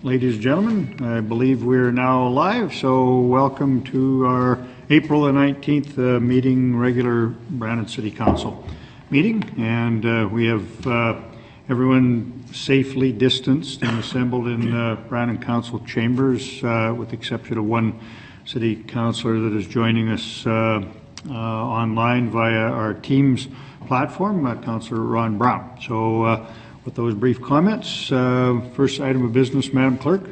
Ladies and gentlemen, I believe we're now live, so welcome to our April the 19th regular Brandon City Council meeting. And we have everyone safely distanced and assembled in Brandon Council chambers, with the exception of one city councillor that is joining us online via our Teams platform, Councillor Ron Brown. So with those brief comments, first item of business, Madam Clerk.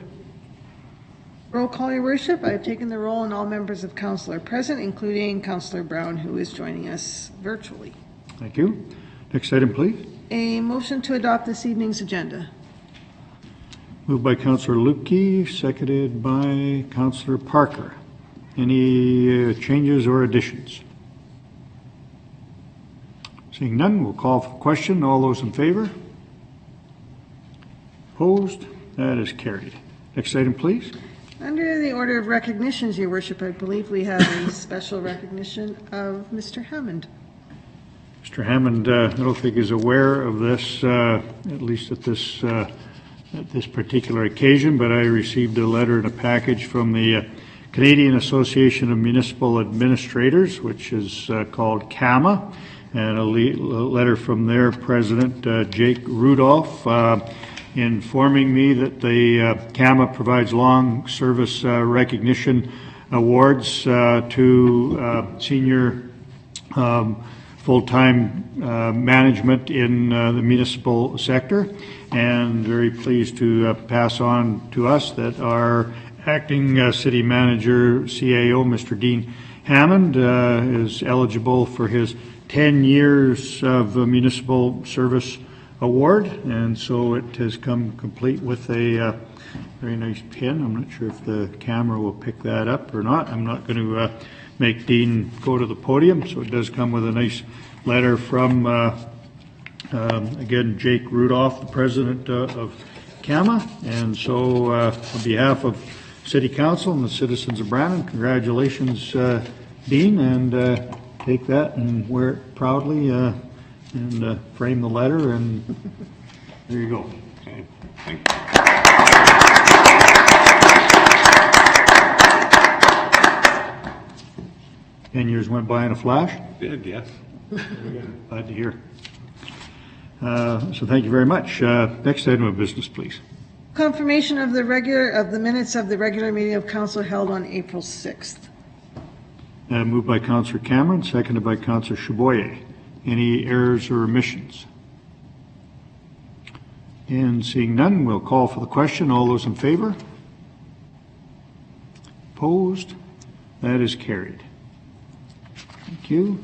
Roll call, Your Worship. I have taken the roll and all members of Council are present, including Councillor Brown, who is joining us virtually. Thank you. Next item, please. A motion to adopt this evening's agenda. Moved by Councillor Lupke, seconded by Councillor Parker. Any changes or additions? Seeing none, we'll call for the question. All those in favor? Opposed? That is carried. Next item, please. Under the order of recognitions, Your Worship, I believe we have a special recognition of Mr. Hammond. Mr. Hammond, I don't think is aware of this, at least at this particular occasion, but I received a letter and a package from the Canadian Association of Municipal Administrators, which is called CAMA, and a letter from their president, Jake Rudolph, informing me that the CAMA provides long service recognition awards to senior full-time management in the municipal sector, and very pleased to pass on to us that our acting city manager, CAO, Mr. Dean Hammond, is eligible for his 10 years of municipal service award, and so it has come complete with a very nice pin. I'm not sure if the camera will pick that up or not. I'm not going to make Dean go to the podium, so it does come with a nice letter from again, Jake Rudolph, the president of CAMA. And so on behalf of City Council and the citizens of Brandon, congratulations, Dean, and take that and wear it proudly and frame the letter, and there you go. Okay. Thank you. 10 years went by in a flash. Did, yes. Glad to hear. So thank you very much. Next item of business, please. Confirmation of the minutes of the regular meeting of Council held on April 6th. Moved by Councillor Cameron, seconded by Councillor Chaboyer. Any errors or omissions? And seeing none, we'll call for the question. All those in favor? Opposed? That is carried. Thank you.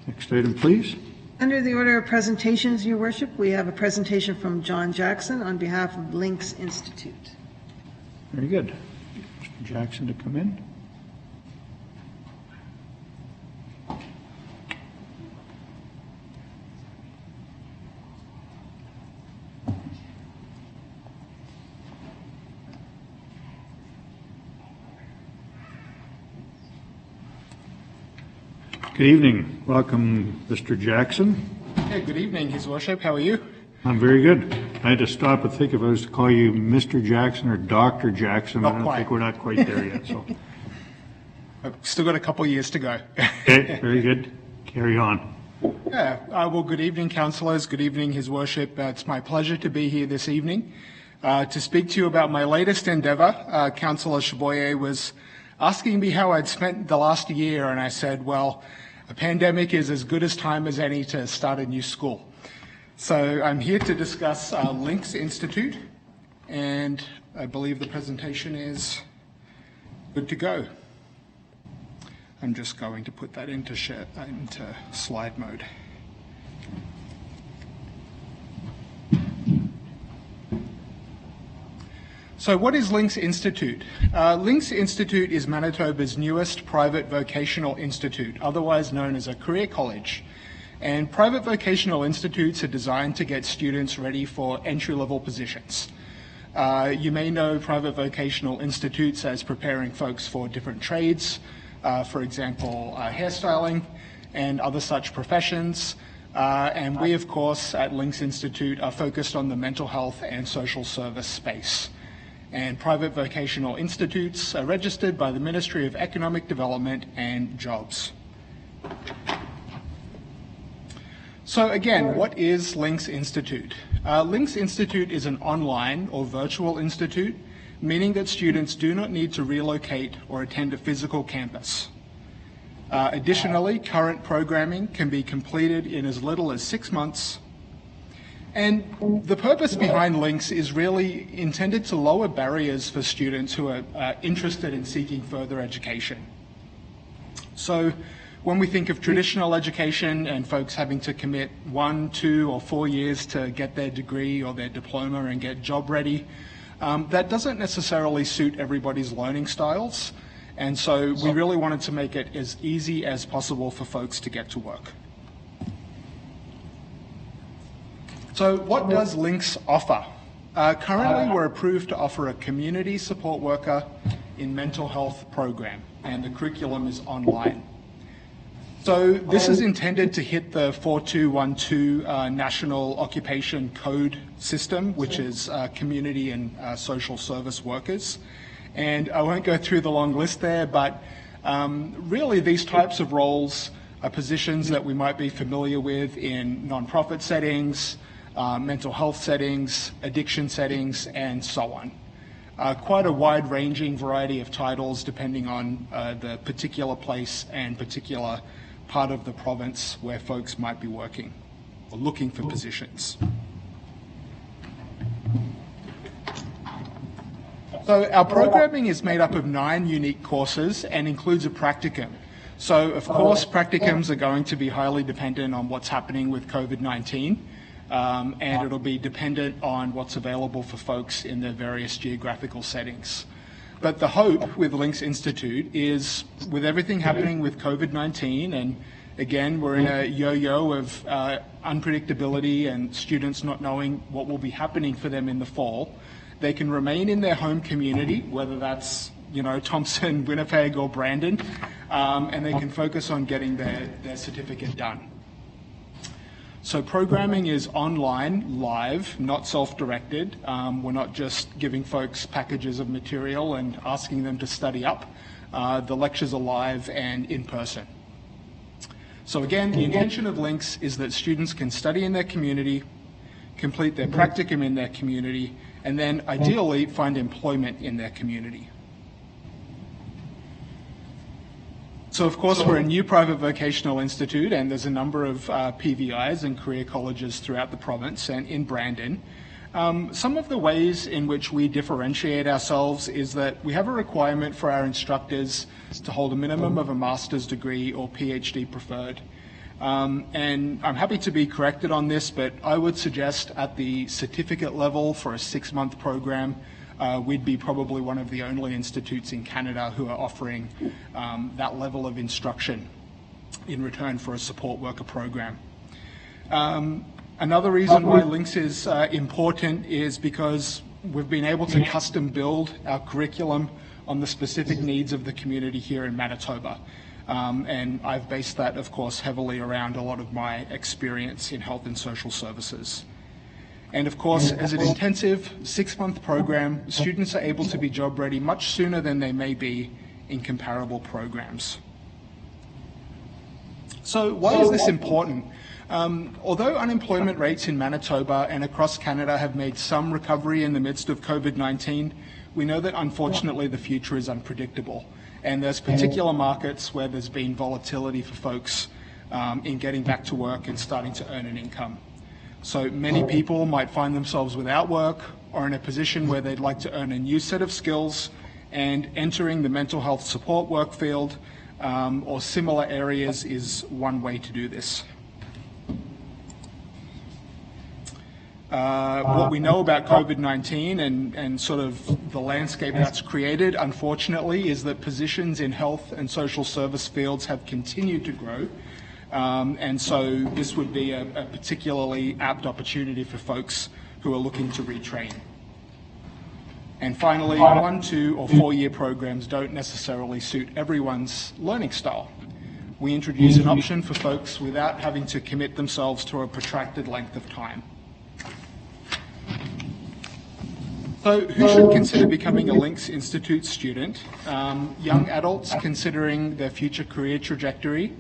Next item, please. Under the order of presentations, Your Worship, we have a presentation from John Jackson on behalf of Links Institute. Very good. Mr. Jackson to come in. Good evening. Welcome, Mr. Jackson. Hey, good evening, His Worship. How are you? I'm very good. I had to stop and think if I was to call you Mr. Jackson or Dr. Jackson. Not I don't quite. think we're not quite there yet. So, I've still got a couple of years to go. okay, very good. Carry on. Yeah. Well, good evening, councillors. Good evening, His Worship. It's my pleasure to be here this evening to speak to you about my latest endeavour. Councillor Chaboyer was asking me how I'd spent the last year, and I said, well, a pandemic is as good as time as any to start a new school. So I'm here to discuss Links Institute, and I believe the presentation is good to go. I'm just going to put that into slide mode. So what is Links Institute? Links Institute is Manitoba's newest private vocational institute, otherwise known as a career college. And private vocational institutes are designed to get students ready for entry-level positions. You may know private vocational institutes as preparing folks for different trades, for example, hairstyling and other such professions. And we, of course, at Links Institute are focused on the mental health and social service space. and private vocational institutes are registered by the Ministry of Economic Development and Jobs. So again, what is Links Institute? Links Institute is an online or virtual institute, meaning that students do not need to relocate or attend a physical campus. Additionally, current programming can be completed in as little as 6 months. And the purpose behind Links is really intended to lower barriers for students who are interested in seeking further education. So when we think of traditional education and folks having to commit 1, 2, or 4 years to get their degree or their diploma and get job ready, that doesn't necessarily suit everybody's learning styles. And so we really wanted to make it as easy as possible for folks to get to work. So what does Links offer? Currently, we're approved to offer a community support worker in mental health program, and the curriculum is online. So this is intended to hit the 4212 National Occupation Code system, which is community and social service workers. And I won't go through the long list there, but really these types of roles are positions that we might be familiar with in nonprofit settings, mental health settings, addiction settings, and so on. Quite a wide-ranging variety of titles depending on the particular place and particular part of the province where folks might be working or looking for positions. So our programming is made up of 9 unique courses and includes a practicum. So of course practicums are going to be highly dependent on what's happening with COVID-19. And it'll be dependent on what's available for folks in their various geographical settings. But the hope with Links Institute is, with everything happening with COVID-19, and again, we're in a yo-yo of unpredictability and students not knowing what will be happening for them in the fall, they can remain in their home community, whether that's Thompson, Winnipeg, or Brandon, and they can focus on getting their certificate done. So programming is online, live, not self-directed. We're not just giving folks packages of material and asking them to study up. The lectures are live and in person. So again, the intention of Links is that students can study in their community, complete their practicum in their community, and then ideally find employment in their community. So of course we're a new private vocational institute, and there's a number of PVIs and career colleges throughout the province and in Brandon. Some of the ways in which we differentiate ourselves is that we have a requirement for our instructors to hold a minimum of a master's degree or PhD preferred. And I'm happy to be corrected on this, but I would suggest at the certificate level for a 6-month program, we'd be probably one of the only institutes in Canada who are offering that level of instruction in return for a support worker program. Another reason why Links is important is because we've been able to custom build our curriculum on the specific needs of the community here in Manitoba. And I've based that, of course, heavily around a lot of my experience in health and social services. And of course, as an intensive 6-month program, students are able to be job ready much sooner than they may be in comparable programs. So why is this important? Although unemployment rates in Manitoba and across Canada have made some recovery in the midst of COVID-19, we know that unfortunately the future is unpredictable. And there's particular markets where there's been volatility for folks in getting back to work and starting to earn an income. So many people might find themselves without work or in a position where they'd like to earn a new set of skills, and entering the mental health support work field or similar areas is one way to do this. What we know about COVID-19 and sort of the landscape that's created, unfortunately, is that positions in health and social service fields have continued to grow. And so this would be a particularly apt opportunity for folks who are looking to retrain. And finally, 1, 2, or 4-year programs don't necessarily suit everyone's learning style. We introduce an option for folks without having to commit themselves to a protracted length of time. So who should consider becoming a Links Institute student? Young adults considering their future career trajectory.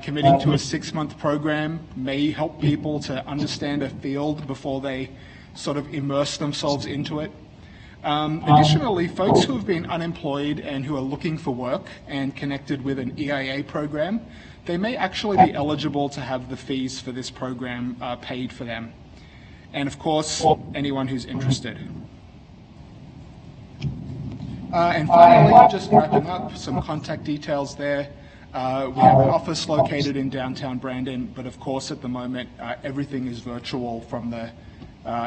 Committing to a 6-month program may help people to understand a field before they sort of immerse themselves into it. Additionally, folks who have been unemployed and who are looking for work and connected with an EIA program, they may actually be eligible to have the fees for this program paid for them. And of course, anyone who's interested. And finally, just wrapping up, some contact details there. We have an office located in downtown Brandon, but of course at the moment everything is virtual from the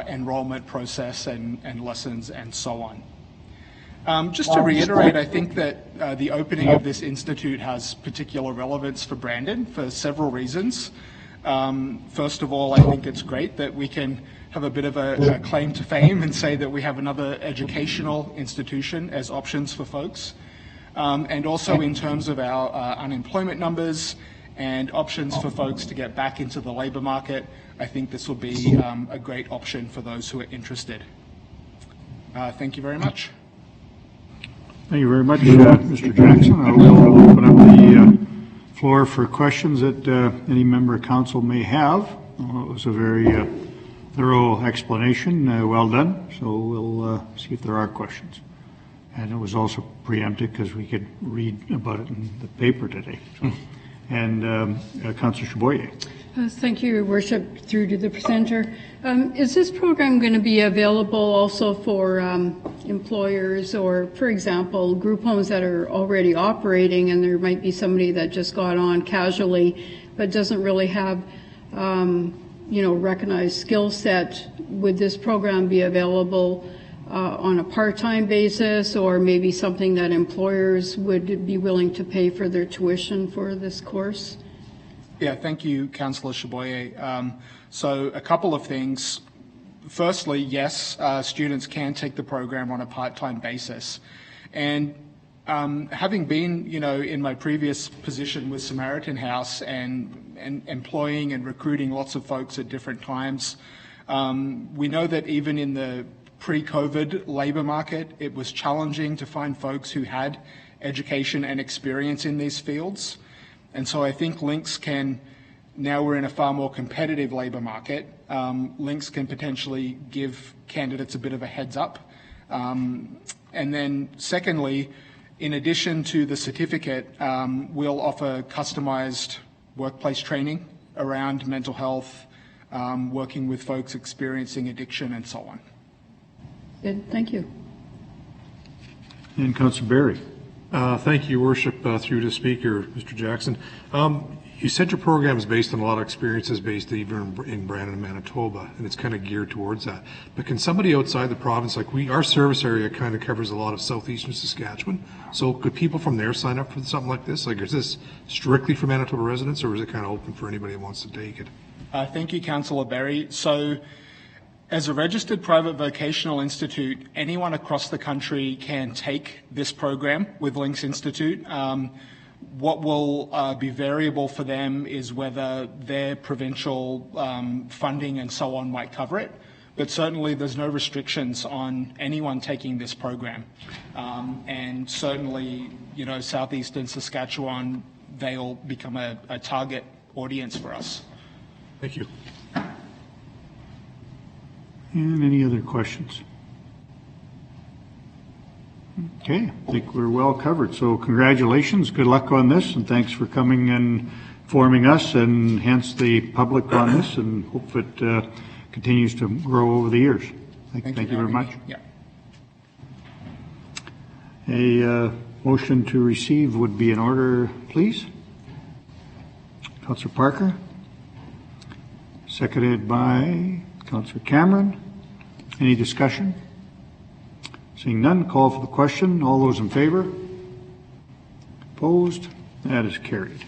enrollment process and lessons and so on. Just to reiterate, I think that the opening of this institute has particular relevance for Brandon for several reasons. First of all, I think it's great that we can have a bit of a claim to fame and say that we have another educational institution as options for folks. And also in terms of our unemployment numbers and options for folks to get back into the labor market, I think this will be a great option for those who are interested. Thank you very much. Thank you very much, Mr. Jackson. I will open up the floor for questions that any member of council may have. It was a very thorough explanation, well done. So we'll see if there are questions. And it was also preempted because we could read about it in the paper today. So. And Councillor Chaboyer. Thank you, Your Worship, through to the presenter. Is this program going to be available also for employers or, for example, group homes that are already operating and there might be somebody that just got on casually but doesn't really have, recognized skill set? Would this program be available on a part-time basis, or maybe something that employers would be willing to pay for their tuition for this course? Yeah, thank you, Councillor Chaboyer. So a couple of things. Firstly, yes, students can take the program on a part-time basis. And having been, in my previous position with Samaritan House and employing and recruiting lots of folks at different times, we know that even in the pre-COVID labor market, it was challenging to find folks who had education and experience in these fields. And so I think Links can, now we're in a far more competitive labor market, Links can potentially give candidates a bit of a heads up. And then secondly, in addition to the certificate, we'll offer customized workplace training around mental health, working with folks experiencing addiction and so on. Good, thank you. And Councillor Berry. Thank you, Your Worship, through the Speaker, Mr. Jackson. You said your program is based on a lot of experiences based even in Brandon and Manitoba, and it's kind of geared towards that. But can somebody outside the province, like our service area kind of covers a lot of southeastern Saskatchewan, so could people from there sign up for something like this? Like, is this strictly for Manitoba residents, or is it kind of open for anybody who wants to take it? Thank you, Councillor Berry. So, as a registered private vocational institute, anyone across the country can take this program with Links Institute. What will be variable for them is whether their provincial funding and so on might cover it. But certainly there's no restrictions on anyone taking this program. And certainly, southeastern Saskatchewan, they'll become a target audience for us. Thank you. And any other questions? Okay, I think we're well covered. So congratulations, good luck on this, and thanks for coming and informing us and hence the public on this, and hope it continues to grow over the years. Thank you very much. Yeah. A motion to receive would be in order, please. Councillor Parker, seconded by Councillor Cameron. Any discussion? Seeing none, call for the question. All those in favor? Opposed? That is carried.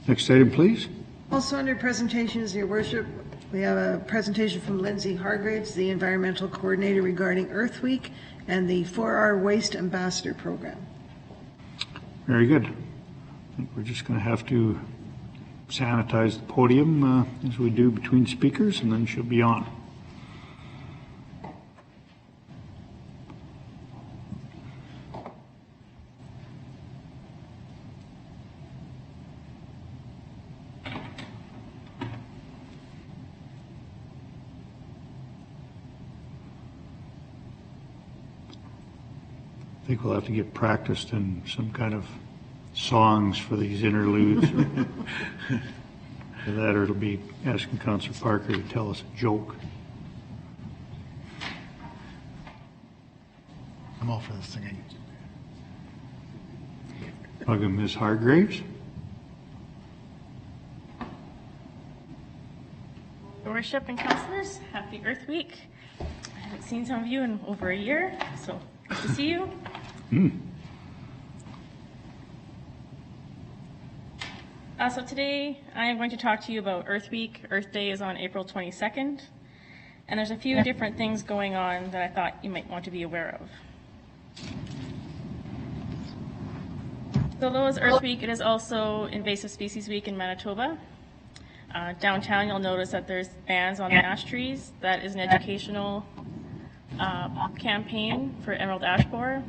Next item, please. Also under presentations, Your Worship, we have a presentation from Lindsay Hargraves, the Environmental Coordinator regarding Earth Week and the 4R Waste Ambassador Program. Very good. I think we're just going to have to sanitize the podium as we do between speakers, and then she'll be on. I think we'll have to get practiced in some kind of songs for these interludes. That, or it'll be asking Councillor Parker to tell us a joke. I'm all for the singing. Welcome, Ms. Hargraves. Your Worship and Councillors, happy Earth Week. I haven't seen some of you in over a year, so good to see you. So today I am going to talk to you about Earth Week. Earth Day is on April 22nd, and there's a few different things going on that I thought you might want to be aware of. So although it's Earth Week, it is also Invasive Species Week in Manitoba. Downtown, you'll notice that there's bans on the ash trees. That is an educational campaign for emerald ash borer,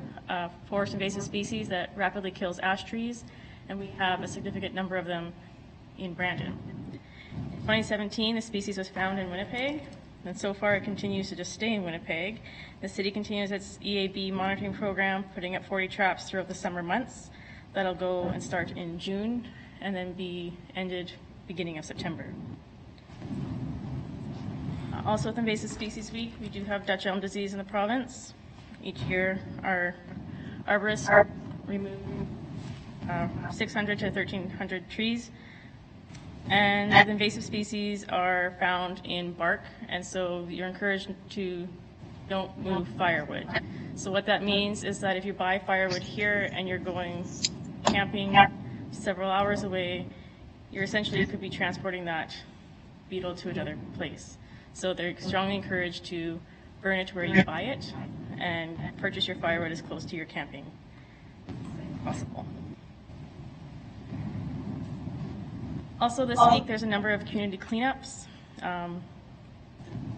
forest invasive species that rapidly kills ash trees, and we have a significant number of them in Brandon. In 2017, the species was found in Winnipeg, and so far it continues to just stay in Winnipeg. The city continues its EAB monitoring program, putting up 40 traps throughout the summer months. That'll go and start in June and then be ended beginning of September. Also with Invasive Species Week, we do have Dutch elm disease in the province. Each year, our arborists remove 600 to 1,300 trees, and the invasive species are found in bark, and so you're encouraged to don't move firewood. So what that means is that if you buy firewood here and you're going camping several hours away, you're essentially could be transporting that beetle to another place. So they're strongly encouraged to burn it where you buy it and purchase your firewood as close to your camping as possible. Also this week, there's a number of community cleanups.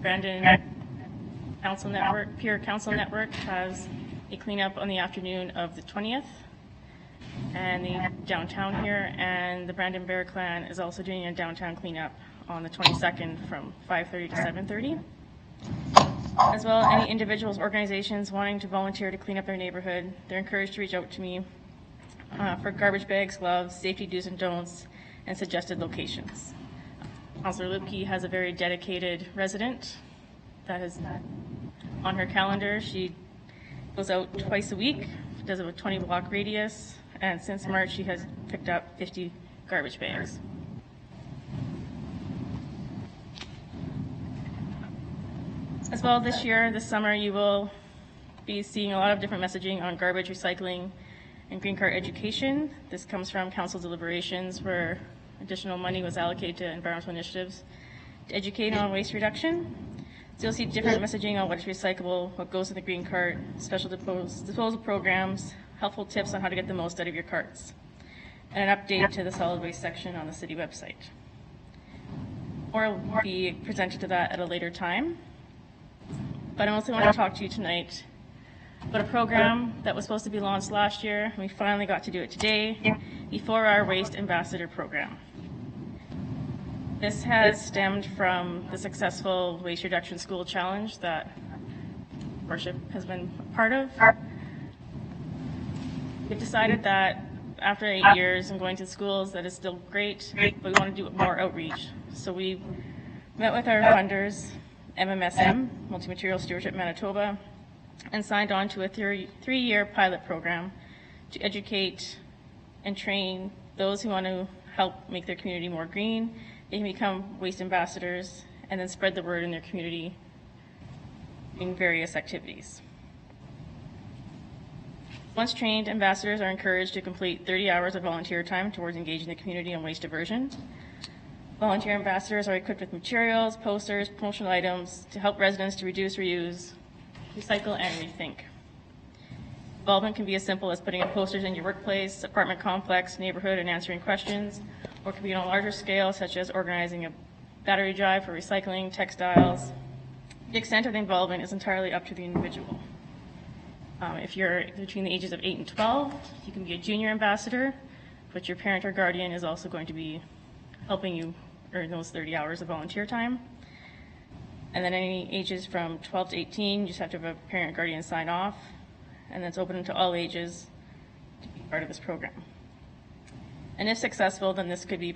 Brandon Council Network, Peer Council Network has a cleanup on the afternoon of the 20th, and the downtown here, and the Brandon Bear Clan is also doing a downtown cleanup on the 22nd from 5:30 to 7:30. As well, any individuals, organizations wanting to volunteer to clean up their neighborhood, they're encouraged to reach out to me for garbage bags, gloves, safety do's and don'ts, and suggested locations. Councillor Lupke has a very dedicated resident that is on her calendar. She goes out twice a week, does a 20-block radius, and since March she has picked up 50 garbage bags. As well, this year, this summer, you will be seeing a lot of different messaging on garbage recycling and green card education. This comes from council deliberations where additional money was allocated to environmental initiatives to educate on waste reduction. So you'll see different messaging on what is recyclable, what goes in the green cart, special disposal programs, helpful tips on how to get the most out of your carts, and an update to the solid waste section on the city website. Or will be presented to that at a later time. But I also want to talk to you tonight about a program that was supposed to be launched last year, and we finally got to do it today, the 4R Waste Ambassador Program. This has stemmed from the successful Waste Reduction School Challenge that Worship has been a part of. We decided that after 8 years and going to schools, that is still great, but we want to do more outreach. So we met with our funders, MMSM, Multi-Material Stewardship Manitoba, and signed on to a three-year pilot program to educate and train those who want to help make their community more green. They can become waste ambassadors and then spread the word in their community in various activities. Once trained, ambassadors are encouraged to complete 30 hours of volunteer time towards engaging the community on waste diversion. Volunteer ambassadors are equipped with materials, posters, promotional items to help residents to reduce, reuse, recycle, and rethink. Involvement can be as simple as putting up posters in your workplace, apartment complex, neighborhood, and answering questions, or it can be on a larger scale, such as organizing a battery drive for recycling, textiles. The extent of the involvement is entirely up to the individual. If you're between the ages of 8 and 12, you can be a junior ambassador, but your parent or guardian is also going to be helping you earn those 30 hours of volunteer time. And then any ages from 12 to 18, you just have to have a parent or guardian sign off. and it's open to all ages to be part of this program. And if successful, then this could be,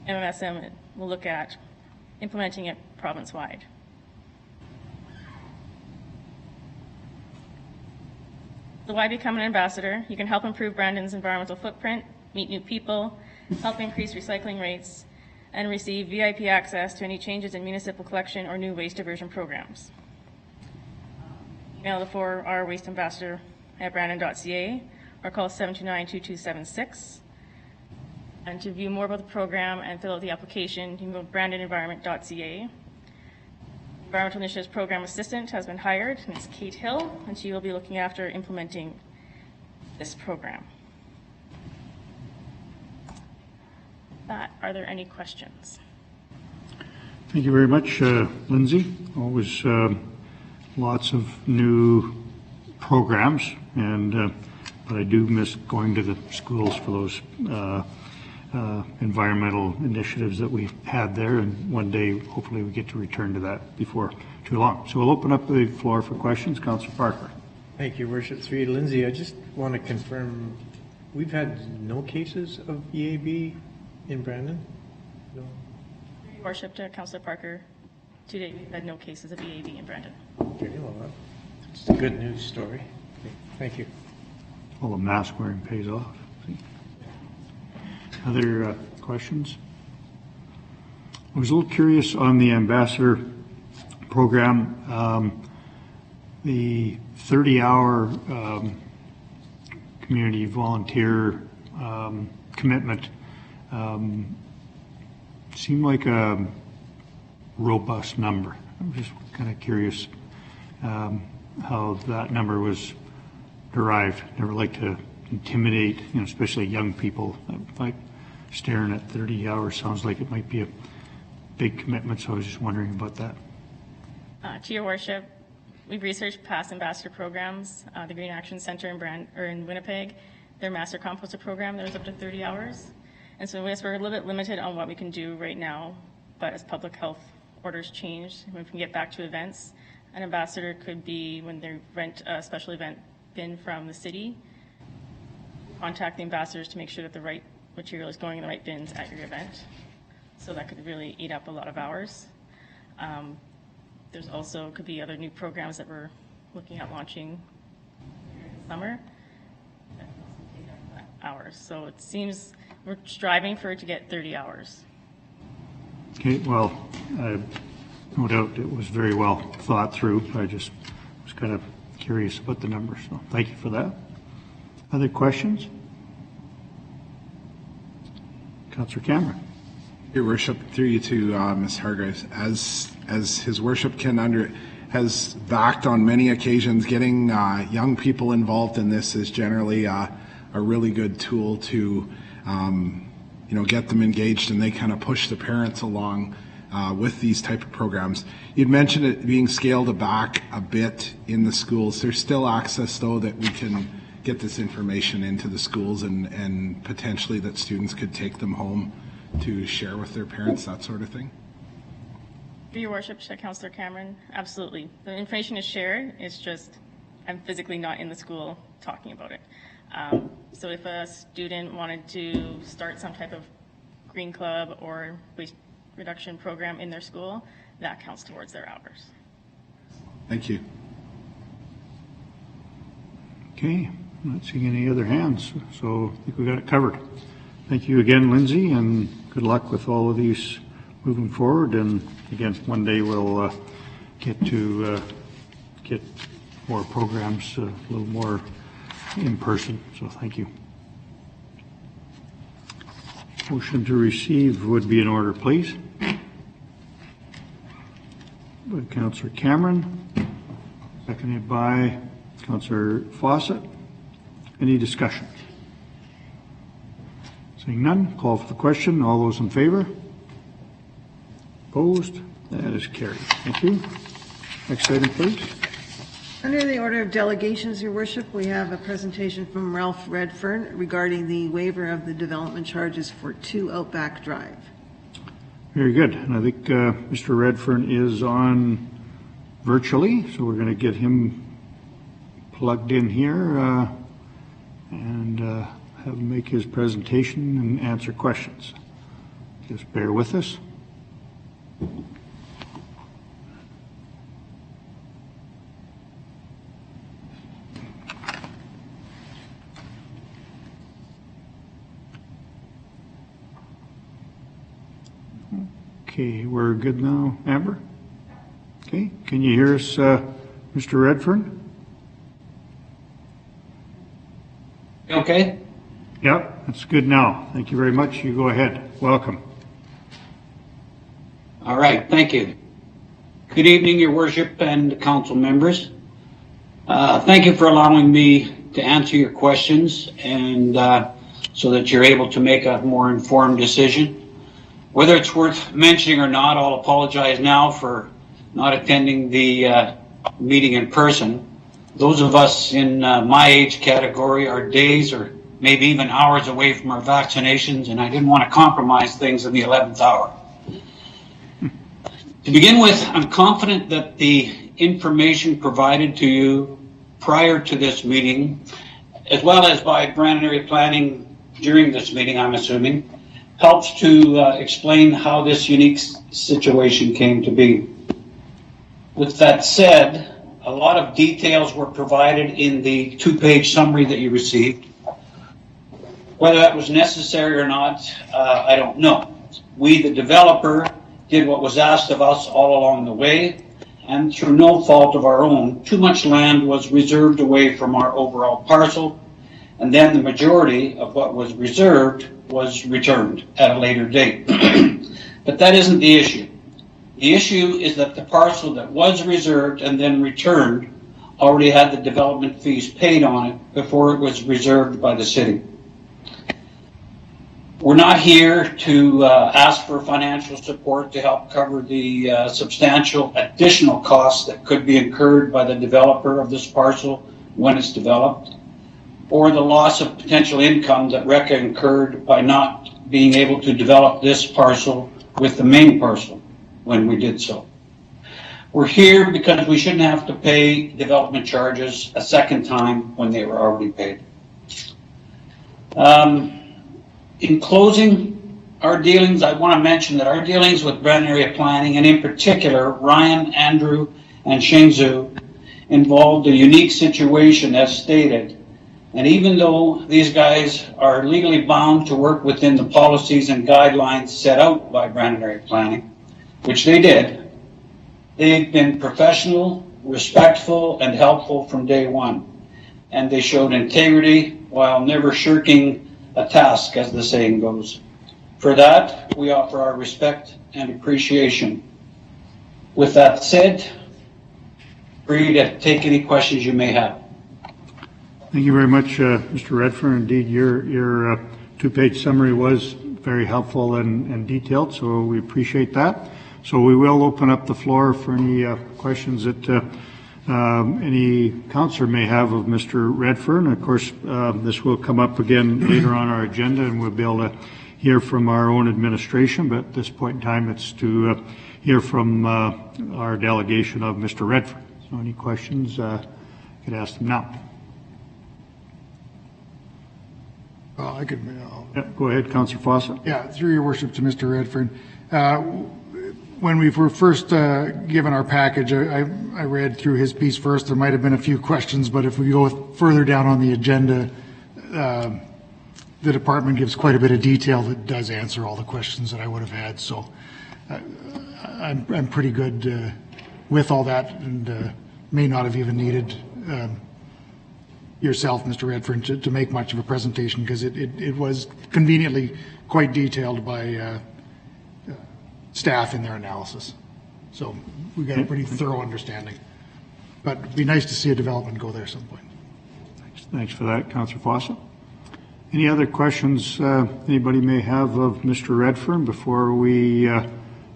MMSM will look at implementing it province-wide. So why become an ambassador? You can help improve Brandon's environmental footprint, meet new people, help increase recycling rates, and receive VIP access to any changes in municipal collection or new waste diversion programs. Email the 4R Waste Ambassador at brandon.ca or call 729-2276. And to view more about the program and fill out the application, you can go to brandonenvironment.ca. Environmental Initiatives Program Assistant has been hired, and it's Kate Hill, and she will be looking after implementing this program. Are there any questions? Thank you very much, Lindsay. Always lots of new programs, and but I do miss going to the schools for those environmental initiatives that we had there, and one day hopefully we get to return to that before too long. So we'll open up the floor for questions. Councillor Parker. Thank you, Worship. Through you, Lindsay, I just want to confirm, we've had no cases of EAB in Brandon? No. Your Worship, to Councillor Parker, today we've had no cases of EAB in Brandon. Okay, well, that's a good news story. Okay, thank you. Well, the mask wearing pays off. Other questions? I was a little curious on the ambassador program, the 30-hour community volunteer commitment seemed like a robust number. I'm just kind of curious how that number was derived. Never like to intimidate, especially young people. Like staring at 30 hours sounds like it might be a big commitment, so I was just wondering about that. To your Worship, we've researched past ambassador programs. The Green Action Center in Winnipeg, their master composter program, there was up to 30 hours. And so yes, we're a little bit limited on what we can do right now, but as public health orders change, when we can get back to events, an ambassador could be when they rent a special event bin from the city, contact the ambassadors to make sure that the right material is going in the right bins at your event. So that could really eat up a lot of hours. There's also could be other new programs that we're looking at launching in the summer. That also take up hours. So it seems we're striving for it to get 30 hours. Okay, well, no doubt it was very well thought through. I just was kind of curious about the numbers, so thank you for that. Other questions? Councillor Cameron. Your Worship, through you to Ms. Hargreaves, as His Worship has backed on many occasions, getting young people involved in this is generally a really good tool to get them engaged, and they kind of push the parents along with these type of programs. You'd mentioned it being scaled back a bit in the schools. There's still access, though, that we can get this information into the schools and potentially that students could take them home to share with their parents, that sort of thing? Your Worship, Councillor Cameron, absolutely. The information is shared. It's just I'm physically not in the school talking about it. So if a student wanted to start some type of green club or waste reduction program in their school, that counts towards their hours. Thank you. Okay, I'm not seeing any other hands, so I think we got it covered. Thank you again, Lindsay, and good luck with all of these moving forward. And again, one day we'll get to get more programs a little more in person, so thank you. Motion to receive would be in order, please. By Councillor Cameron, seconded by Councillor Fawcett. Any discussion? Seeing none, call for the question. All those in favor? Opposed? That is carried. Thank you. Next item, please. Under the order of delegations, Your Worship, we have a presentation from Ralph Redfern regarding the waiver of the development charges for 2 Outback Drive. Very good. And I think Mr. Redfern is on virtually, so we're going to get him plugged in here and have him make his presentation and answer questions. Just bear with us. Okay, we're good now, Amber? Okay, can you hear us, Mr. Redfern? Okay. Yep, that's good now. Thank you very much. You go ahead. Welcome. All right. Thank you. Good evening, Your Worship and council members. Thank you for allowing me to answer your questions and so that you're able to make a more informed decision. Whether it's worth mentioning or not, I'll apologize now for not attending the meeting in person. Those of us in my age category are days or maybe even hours away from our vaccinations, and I didn't want to compromise things in the 11th hour. To begin with, I'm confident that the information provided to you prior to this meeting, as well as by Brandon Area Planning during this meeting, I'm assuming, helps to explain how this unique situation came to be. With that said, a lot of details were provided in the 2-page summary that you received. Whether that was necessary or not, I don't know. We, the developer, did what was asked of us all along the way, and through no fault of our own, too much land was reserved away from our overall parcel, and then the majority of what was reserved was returned at a later date. But that isn't the issue. The issue is that the parcel that was reserved and then returned already had the development fees paid on it before it was reserved by the city. We're not here to ask for financial support to help cover the substantial additional costs that could be incurred by the developer of this parcel when it's developed, or the loss of potential income that RECA incurred by not being able to develop this parcel with the main parcel when we did so. We're here because we shouldn't have to pay development charges a second time when they were already paid. In closing our dealings, I want to mention that our dealings with Brandon Area Planning, and in particular Ryan, Andrew, and Shengzhou, involved a unique situation as stated. And even though these guys are legally bound to work within the policies and guidelines set out by Brandon Area Planning, which they did, they've been professional, respectful, and helpful from day one. And they showed integrity while never shirking a task, as the saying goes. For that, we offer our respect and appreciation. With that said, free to take any questions you may have. Thank you very much, Mr. Redfern. Indeed, your 2-page summary was very helpful and detailed, so we appreciate that. So we will open up the floor for any questions that any councillor may have of Mr. Redfern. Of course, this will come up again later on our agenda, and we'll be able to hear from our own administration, but at this point in time, it's to hear from our delegation of Mr. Redfern. So any questions, you could ask them now. I could. Go ahead, Councillor Fawcett. Yeah, through your worship to Mr. Redfern. When we were first given our package, I read through his piece first. There might have been a few questions, but if we go further down on the agenda, the department gives quite a bit of detail that does answer all the questions that I would have had. So I'm pretty good with all that, and may not have even needed yourself, Mr. Redfern, to make much of a presentation, because it was conveniently quite detailed by staff in their analysis. So we got a pretty thorough understanding. But it'd be nice to see a development go there at some point. Thanks for that, Councillor Fawcett. Any other questions anybody may have of Mr. Redfern before we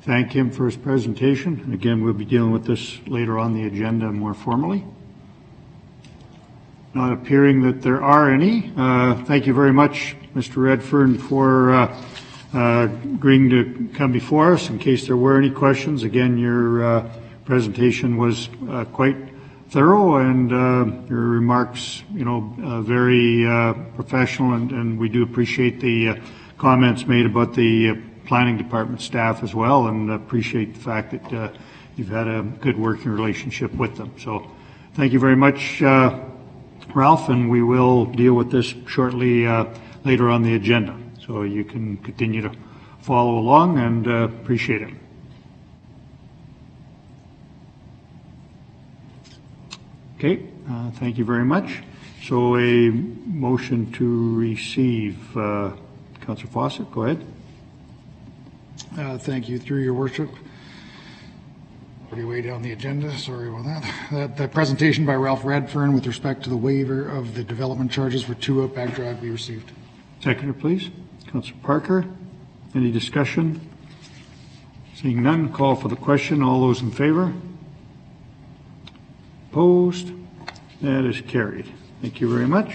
thank him for his presentation? And again, we'll be dealing with this later on the agenda more formally. Not appearing that there are any. Thank you very much, Mr. Redfern, for agreeing to come before us in case there were any questions. Again, your presentation was quite thorough, and your remarks, very professional, and we do appreciate the comments made about the planning department staff as well, and appreciate the fact that you've had a good working relationship with them. So thank you very much, Ralph, and we will deal with this shortly later on the agenda. So you can continue to follow along, and appreciate it. Okay, thank you very much. So a motion to receive, Councillor Fawcett, go ahead. Thank you, through your worship. Pretty way down the agenda, sorry about that. That presentation by Ralph Redfern with respect to the waiver of the development charges for 2 Outback Drive be received. Seconder, please. Councillor Parker, any discussion? Seeing none, call for the question. All those in favor? Opposed? That is carried. Thank you very much.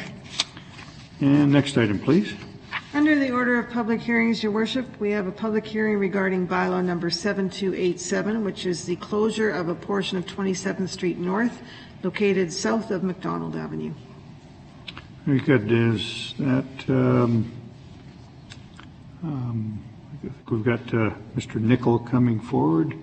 And next item, please. Under the order of public hearings, Your Worship, we have a public hearing regarding bylaw number 7287, which is the closure of a portion of 27th Street North, located south of McDonald Avenue. Very good. Is that, I think we've got Mr. Nickel coming forward.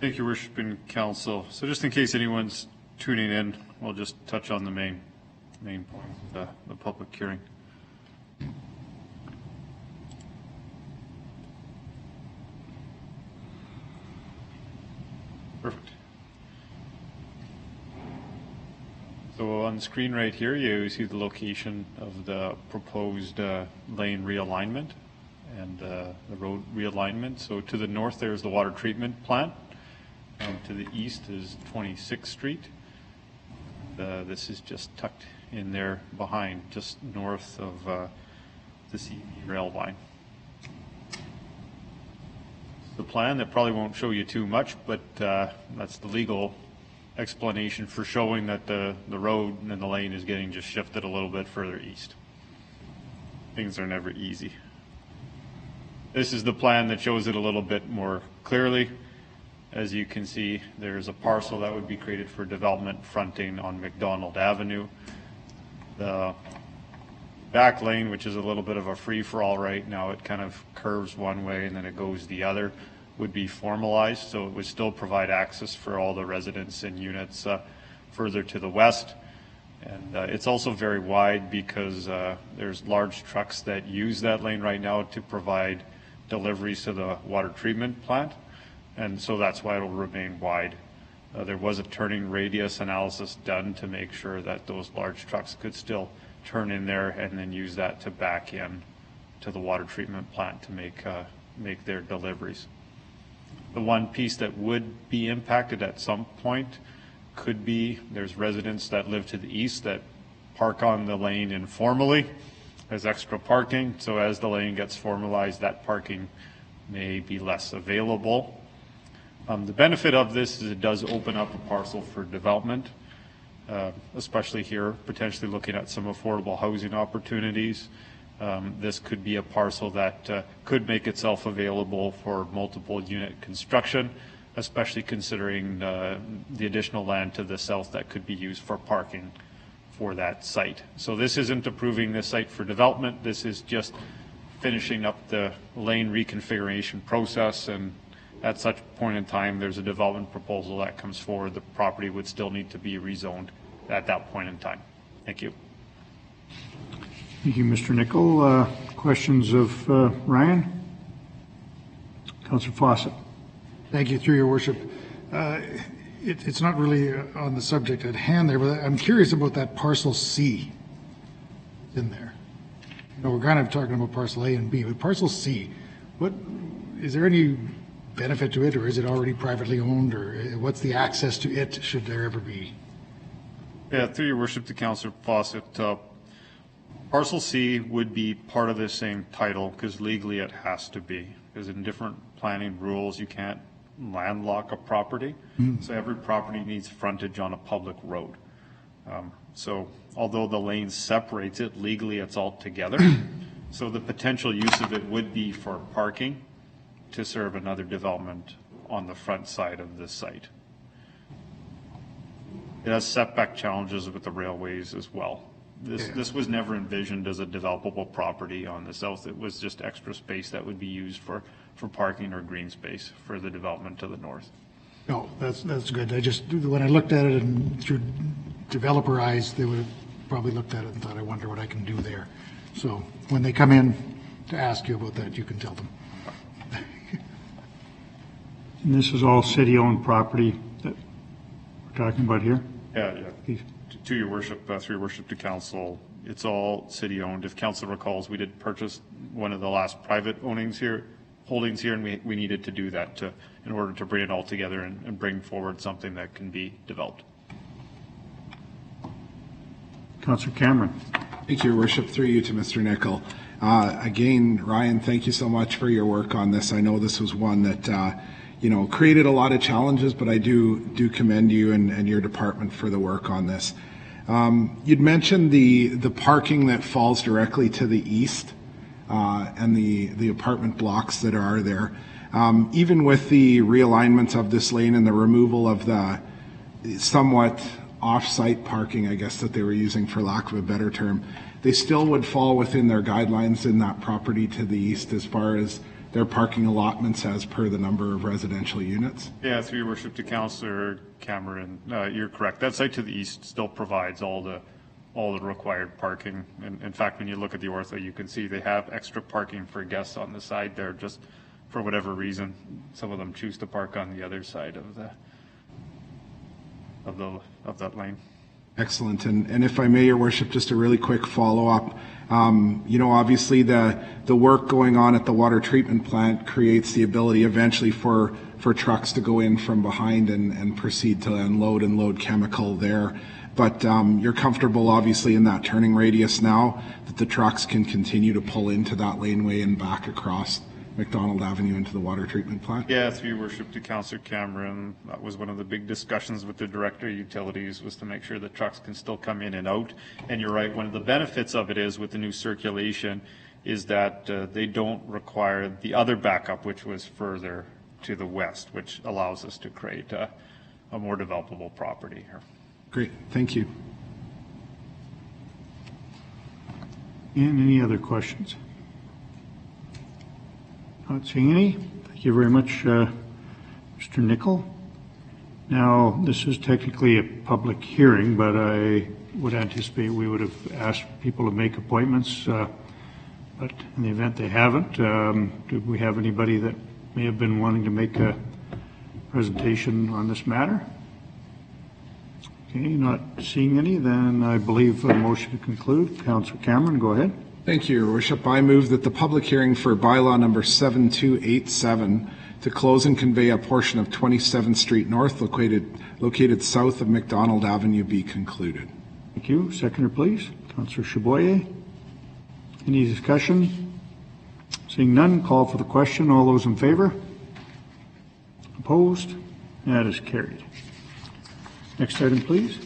Thank you, Worship and Council. So just in case anyone's tuning in, we'll just touch on the main points of the public hearing. Perfect. So on the screen right here, you see the location of the proposed lane realignment and the road realignment. So to the north, there's the water treatment plant. To the east is 26th Street. This is just tucked in there behind, just north of the CP rail line. The plan that probably won't show you too much, but that's the legal explanation for showing that the road and the lane is getting just shifted a little bit further east. Things are never easy. This is the plan that shows it a little bit more clearly. As you can see, there's a parcel that would be created for development fronting on McDonald Avenue. The back lane, which is a little bit of a free-for-all right now, it kind of curves one way and then it goes the other, would be formalized, so it would still provide access for all the residents and units further to the west. And it's also very wide because there's large trucks that use that lane right now to provide deliveries to the water treatment plant. And so that's why it'll remain wide. There was a turning radius analysis done to make sure that those large trucks could still turn in there and then use that to back in to the water treatment plant to make their deliveries. The one piece that would be impacted at some point could be there's residents that live to the east that park on the lane informally as extra parking. So as the lane gets formalized, that parking may be less available. The benefit of this is it does open up a parcel for development, especially here, potentially looking at some affordable housing opportunities. This could be a parcel that could make itself available for multiple unit construction, especially considering the additional land to the south that could be used for parking for that site. So this isn't approving this site for development. This is just finishing up the lane reconfiguration process, and at such point in time, there's a development proposal that comes forward. The property would still need to be rezoned at that point in time. Thank you. Thank you, Mr. Nickel. Questions of Ryan? Councillor Fawcett. Thank you, through your worship. It's not really on the subject at hand there, but I'm curious about that parcel C in there. We're kind of talking about parcel A and B, but parcel C, what is there any benefit to it, or is it already privately owned, or what's the access to it, should there ever be? Yeah, through your worship to Councillor Fawcett, Parcel C would be part of the same title because legally it has to be, because in different planning rules you can't landlock a property. So every property needs frontage on a public road. So although the lane separates it, legally it's all together. So the potential use of it would be for parking to serve another development on the front side of the site. It has setback challenges with the railways as well. This was never envisioned as a developable property on the south. It was just extra space that would be used for parking or green space for the development to the north. No, that's good. I just, when I looked at it and through developer eyes, they would have probably looked at it and thought, I wonder what I can do there. So when they come in to ask you about that, you can tell them. And this is all city-owned property that we're talking about here? Yeah. To your worship, through your worship to council, it's all city-owned. If council recalls, we did purchase one of the last private holdings here, and we needed to do that in order to bring it all together and bring forward something that can be developed. Councillor Cameron. Thank you, Your Worship. Through you to Mr. Nicol. Again, Ryan, thank you so much for your work on this. I know this was one that created a lot of challenges, but I do commend you and your department for the work on this. You'd mentioned the parking that falls directly to the east and the apartment blocks that are there. Even with the realignment of this lane and the removal of the somewhat off-site parking, I guess, that they were using for lack of a better term, they still would fall within their guidelines in that property to the east as far as their parking allotments as per the number of residential units? Yeah, through your worship to Councillor Cameron, you're correct. That site to the east still provides all the required parking. And in fact, when you look at the ortho, you can see they have extra parking for guests on the side there. Just for whatever reason, some of them choose to park on the other side of that lane. Excellent. And if I may, Your Worship, just a really quick follow-up. Obviously the work going on at the water treatment plant creates the ability eventually for trucks to go in from behind and proceed to unload and load chemical there. But you're comfortable, obviously, in that turning radius now, that the trucks can continue to pull into that laneway and back across McDonald Avenue into the water treatment plant? Yeah, through your worship to Councillor Cameron, that was one of the big discussions with the Director of Utilities, was to make sure that trucks can still come in and out. And you're right, one of the benefits of it is with the new circulation is that they don't require the other backup, which was further to the west, which allows us to create a more developable property here. Great, thank you. And any other questions? Not seeing any. Thank you very much, Mr. Nicol. Now, this is technically a public hearing, but I would anticipate we would have asked people to make appointments, but in the event they haven't, do we have anybody that may have been wanting to make a presentation on this matter? Okay, not seeing any, then I believe a motion to conclude. Councillor Cameron, go ahead. Thank you, Your Worship. I move that the public hearing for bylaw number 7287 to close and convey a portion of 27th Street North located south of McDonald Avenue be concluded. Thank you. Seconder, please. Councillor Chaboyer. Any discussion? Seeing none, call for the question. All those in favor? Opposed? That is carried. Next item, please.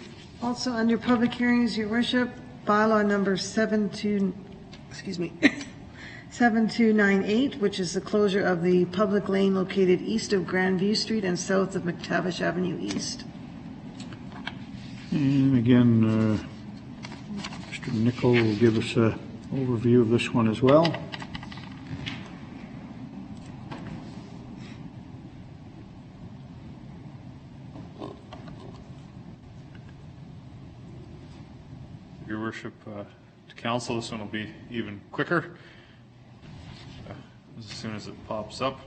Also under public hearings, Your Worship, bylaw number 7298, which is the closure of the public lane located east of Grandview Street and south of McTavish Avenue East. And again, Mr. Nicol will give us an overview of this one as well. Your Worship, to Council, this one will be even quicker as soon as it pops up.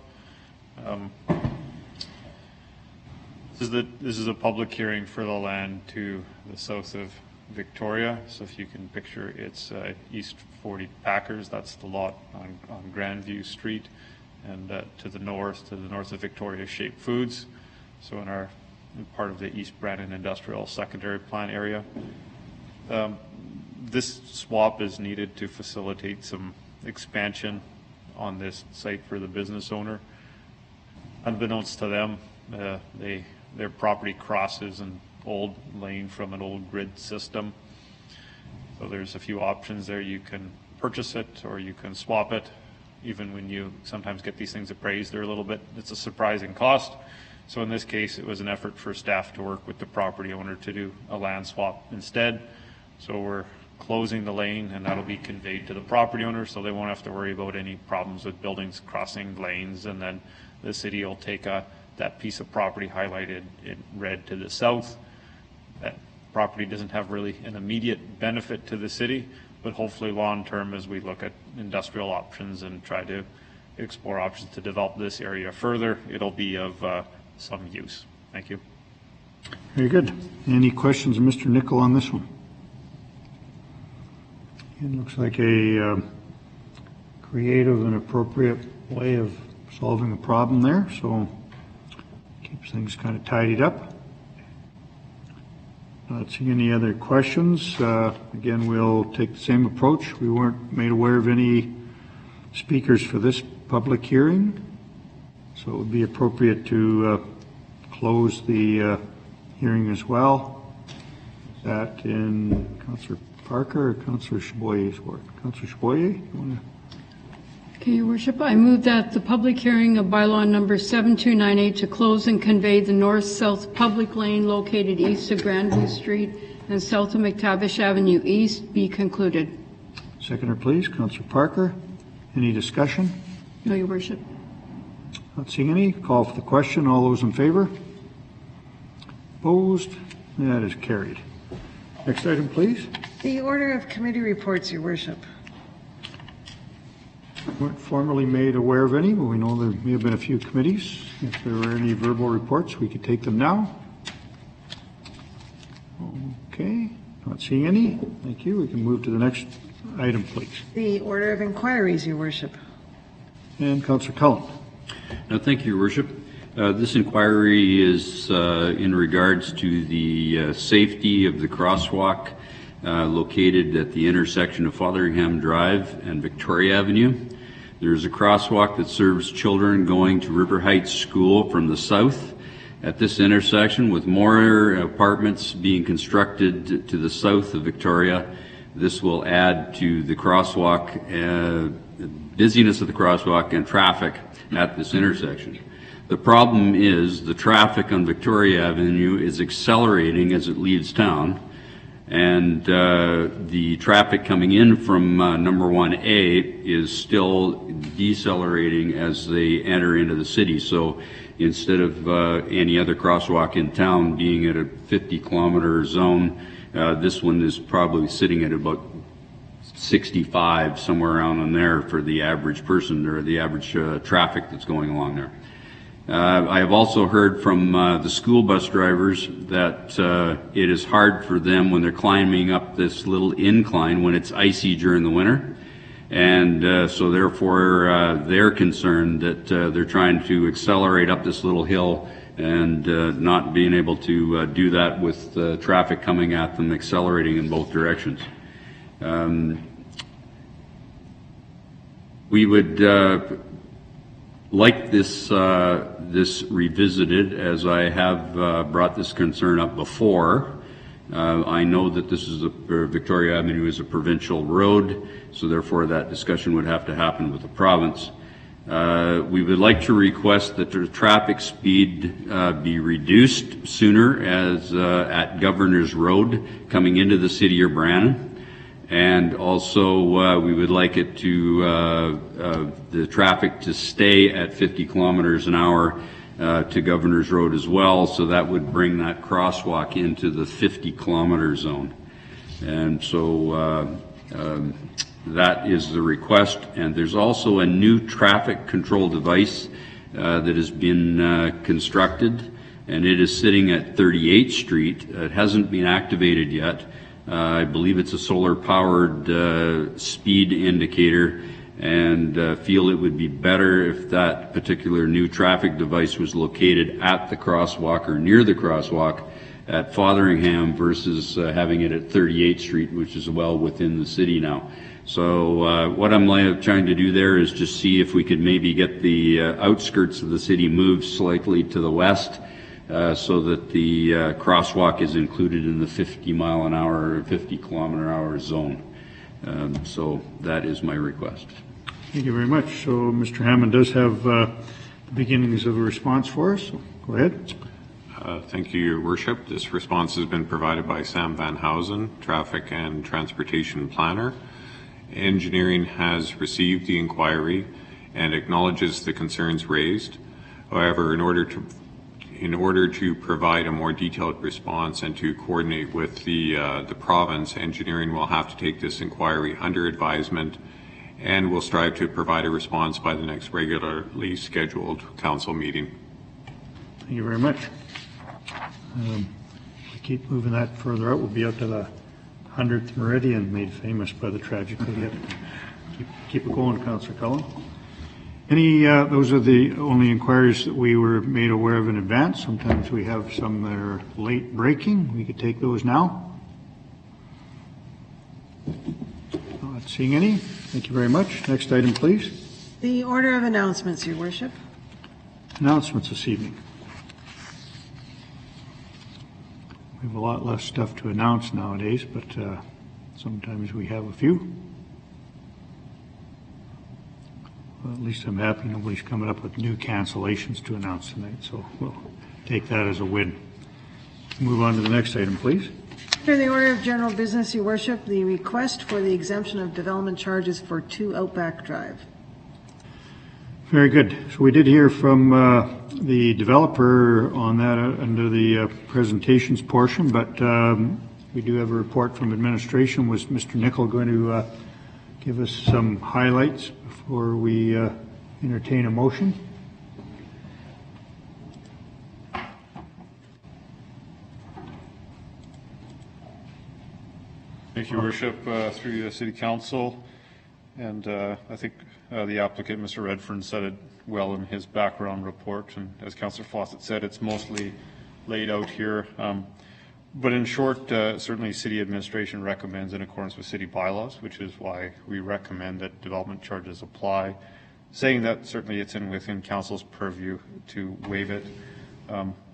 This is a public hearing for the land to the south of Victoria. So if you can picture, it's East 40 Packers. That's the lot on Grandview Street. and to the north of Victoria Shape Foods. So in part of the East Brandon Industrial Secondary Plan area. This swap is needed to facilitate some expansion on this site for the business owner. Unbeknownst to them, their property crosses an old lane from an old grid system. So there's a few options there. You can purchase it or you can swap it. Even when you sometimes get these things appraised, they're a little bit, it's a surprising cost. So in this case, it was an effort for staff to work with the property owner to do a land swap instead. So we're closing the lane and that'll be conveyed to the property owner so they won't have to worry about any problems with buildings crossing lanes, and then the city will take that piece of property highlighted in red to the south. That property doesn't have really an immediate benefit to the city, but hopefully long term as we look at industrial options and try to explore options to develop this area further, it'll be of some use. Thank you. Very good. Any questions of Mr. Nicol on this one? It looks like a creative and appropriate way of solving the problem there, so keeps things kind of tidied up. Not seeing any other questions. Again, we'll take the same approach. We weren't made aware of any speakers for this public hearing, so it would be appropriate to close the hearing as well. Is that in Councillor Parker or Councillor Chaboyer's ward? Councillor Chaboyer, you want to? Okay, Your Worship, I move that the public hearing of bylaw number 7298 to close and convey the north-south public lane located east of Grandview Street and south of McTavish Avenue East be concluded. Seconder, please. Councillor Parker. Any discussion? No, Your Worship. Not seeing any. Call for the question. All those in favor? Opposed? That is carried. Next item, please. The order of committee reports, Your Worship. Weren't formally made aware of any, but we know there may have been a few committees. If there were any verbal reports, we could take them now. Okay, not seeing any. Thank you. We can move to the next item, please. The order of inquiries, Your Worship. And Councillor Cullen. Thank you, Your Worship. This inquiry is in regards to the safety of the crosswalk located at the intersection of Fotheringham Drive and Victoria Avenue. There's a crosswalk that serves children going to River Heights School from the south at this intersection, with more apartments being constructed to the south of Victoria. This will add to the crosswalk, busyness of the crosswalk and traffic at this intersection. The problem is the traffic on Victoria Avenue is accelerating as it leaves town, and the traffic coming in from number 1A is still decelerating as they enter into the city. So instead of any other crosswalk in town being at a 50-kilometer zone, this one is probably sitting at about 65, somewhere around in there for the average person or the average traffic that's going along there. I have also heard from the school bus drivers that it is hard for them when they're climbing up this little incline when it's icy during the winter. And so therefore they're concerned that they're trying to accelerate up this little hill and not being able to do that with traffic coming at them accelerating in both directions. We would like this revisited, as I have brought this concern up before. I know that this is Victoria Avenue is a provincial road, so therefore that discussion would have to happen with the province. We would like to request that the traffic speed be reduced sooner as at Governor's Road coming into the city of Brandon. And also we would like it to the traffic to stay at 50 kilometers an hour to Governor's Road as well, so that would bring that crosswalk into the 50-kilometer zone. And so that is the request. And there's also a new traffic control device that has been constructed, and it is sitting at 38th Street. It hasn't been activated yet. I believe it's a solar-powered speed indicator, and feel it would be better if that particular new traffic device was located at the crosswalk or near the crosswalk at Fotheringham versus having it at 38th Street, which is well within the city now. So what I'm trying to do there is just see if we could maybe get the outskirts of the city moved slightly to the west so that the crosswalk is included in the 50 mile an hour or 50 kilometer an hour zone. So that is my request. Thank you very much. So Mr. Hammond does have the beginnings of a response for us. So go ahead. Thank you, Your Worship. This response has been provided by Sam Van Housen, Traffic and Transportation Planner. Engineering has received the inquiry and acknowledges the concerns raised. However, in order to provide a more detailed response and to coordinate with the province, engineering will have to take this inquiry under advisement and will strive to provide a response by the next regularly scheduled council meeting. Thank you very much. We keep moving that further out. We'll be out to the 100th meridian, made famous by the tragically hit. Keep it going, Councillor Cullen. Those are the only inquiries that we were made aware of in advance. Sometimes we have some that are late breaking. We could take those now. Not seeing any. Thank you very much. Next item, please. The order of announcements, Your Worship. Announcements this evening. We have a lot less stuff to announce nowadays, but sometimes we have a few. Well, at least I'm happy nobody's coming up with new cancellations to announce tonight, so we'll take that as a win. Move on to the next item, please. Under the order of general business, Your Worship, the request for the exemption of development charges for 2 Outback Drive. Very good. So we did hear from the developer on that under the presentations portion, but we do have a report from administration. Was Mr. Nickel going to give us some highlights before we entertain a motion? Thank you, Your Worship, through the City Council. And I think the applicant, Mr. Redfern, said it well in his background report. And as Councillor Fawcett said, it's mostly laid out here. But in short, certainly City Administration recommends in accordance with City bylaws, which is why we recommend that development charges apply. Saying that, certainly it's within Council's purview to waive it.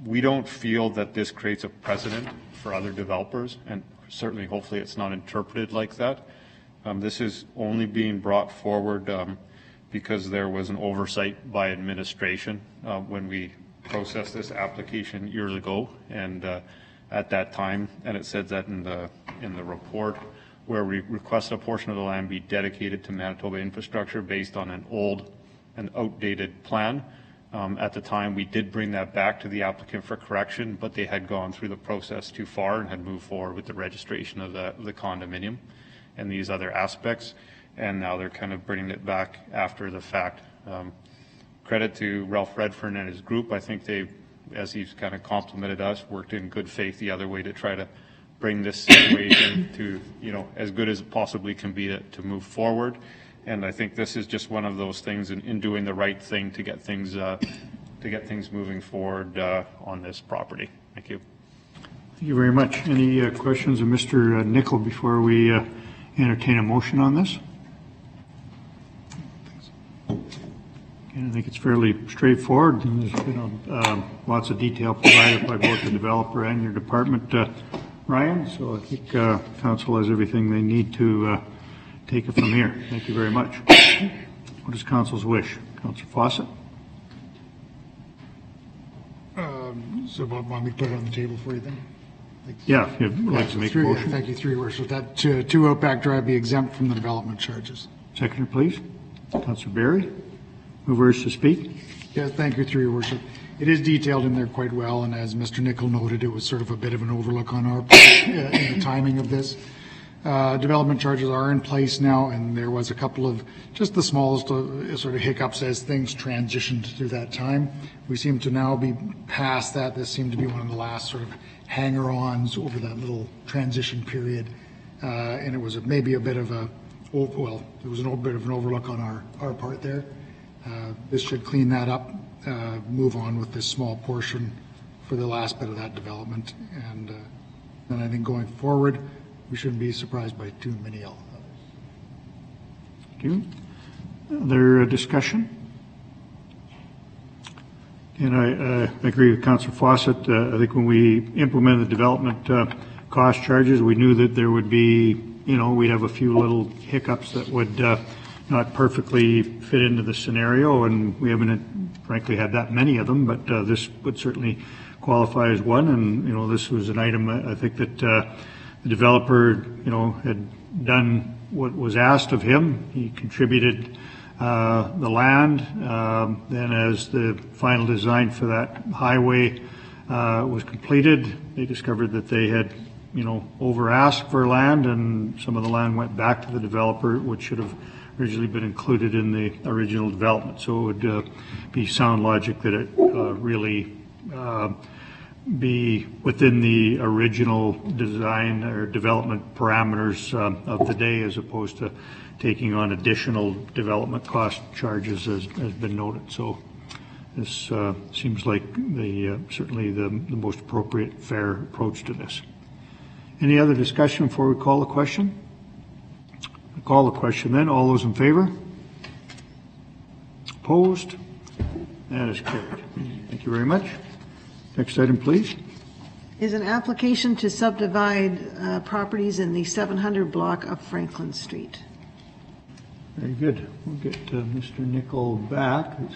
We don't feel that this creates a precedent for other developers, and certainly, hopefully, it's not interpreted like that. This is only being brought forward because there was an oversight by administration when we processed this application years ago, and at that time, and it said that in the report, where we requested a portion of the land be dedicated to Manitoba infrastructure based on an old and outdated plan. At the time, we did bring that back to the applicant for correction, but they had gone through the process too far and had moved forward with the registration of the condominium and these other aspects, and now they're kind of bringing it back after the fact. Credit to Ralph Redfern and his group. I think they, as he's kind of complimented us, worked in good faith the other way to try to bring this situation to, as good as it possibly can be to move forward. And I think this is just one of those things in doing the right thing to get things moving forward on this property. Thank you. Thank you very much. Any questions of Mr. Nickel before we entertain a motion on this? I think it's fairly straightforward. And there's been lots of detail provided by both the developer and your department, Ryan. So I think Council has everything they need to take it from here. Thank you very much. What is Council's wish? Councillor Fawcett? So want me to put it on the table for you then? Yeah, if you'd like to make a motion. Thank you, through your worship. That 2 Outback Drive be exempt from the development charges. Seconder, please. Councillor Berry, movers to speak. Yeah, thank you, through your worship. It is detailed in there quite well, and as Mr. Nickel noted, it was sort of a bit of an overlook on our part in the timing of this. Development charges are in place now, and there was a couple of just the smallest sort of hiccups as things transitioned through that time. We seem to now be past that. This seemed to be one of the last sort of hanger-ons over that little transition period, and it was maybe a bit of a well, there was a bit of an overlook on our part there. This should clean that up, move on with this small portion for the last bit of that development. And then I think going forward, we shouldn't be surprised by too many others. Thank you. Other discussion? And I agree with Councillor Fawcett. I think when we implemented the development cost charges, we knew that there would be, we'd have a few little hiccups that would not perfectly fit into the scenario, and we haven't frankly had that many of them, but this would certainly qualify as one. And this was an item I think that the developer had done what was asked of him. He contributed the land. Then as the final design for that highway was completed, they discovered that they had over asked for land, and some of the land went back to the developer, which should have originally been included in the original development. So it would be sound logic that it really be within the original design or development parameters of the day, as opposed to taking on additional development cost charges as been noted. So this seems like certainly the most appropriate, fair approach to this. Any other discussion before we call the question? I call the question then. All those in favor? Opposed? That is carried. Thank you very much. Next item, please. Is an application to subdivide properties in the 700 block of Franklin Street. Very good. We'll get Mr. Nicol back. It's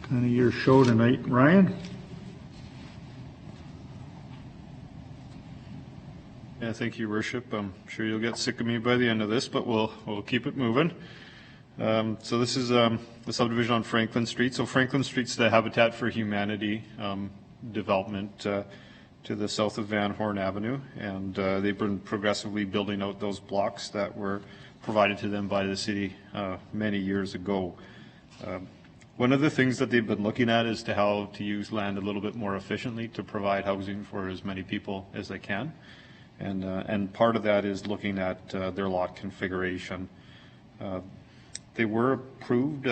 kind of your show tonight, Ryan. Yeah, thank you, Worship. I'm sure you'll get sick of me by the end of this, but we'll keep it moving. So this is the subdivision on Franklin Street. So Franklin Street's the Habitat for Humanity development to the south of Van Horn Avenue, and they've been progressively building out those blocks that were provided to them by the city many years ago. One of the things that they've been looking at is how to use land a little bit more efficiently to provide housing for as many people as they can. And part of that is looking at their lot configuration. They were approved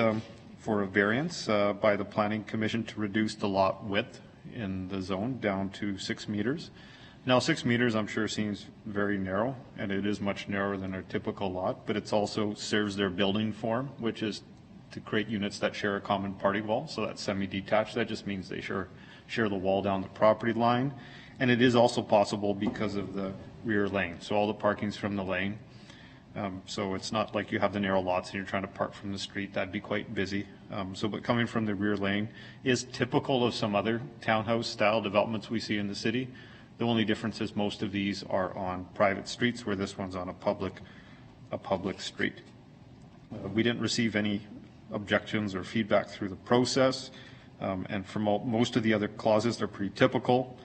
for a variance by the Planning Commission to reduce the lot width in the zone down to 6 meters. Now 6 meters I'm sure seems very narrow, and it is much narrower than our typical lot, but it also serves their building form, which is to create units that share a common party wall. So that's semi-detached. That just means they share the wall down the property line. And it is also possible because of the rear lane. So all the parking's from the lane. So it's not like you have the narrow lots and you're trying to park from the street. That'd be quite busy. But coming from the rear lane is typical of some other townhouse style developments we see in the city. The only difference is most of these are on private streets, where this one's on a public street. We didn't receive any objections or feedback through the process. And for most of the other clauses, they're pretty typical.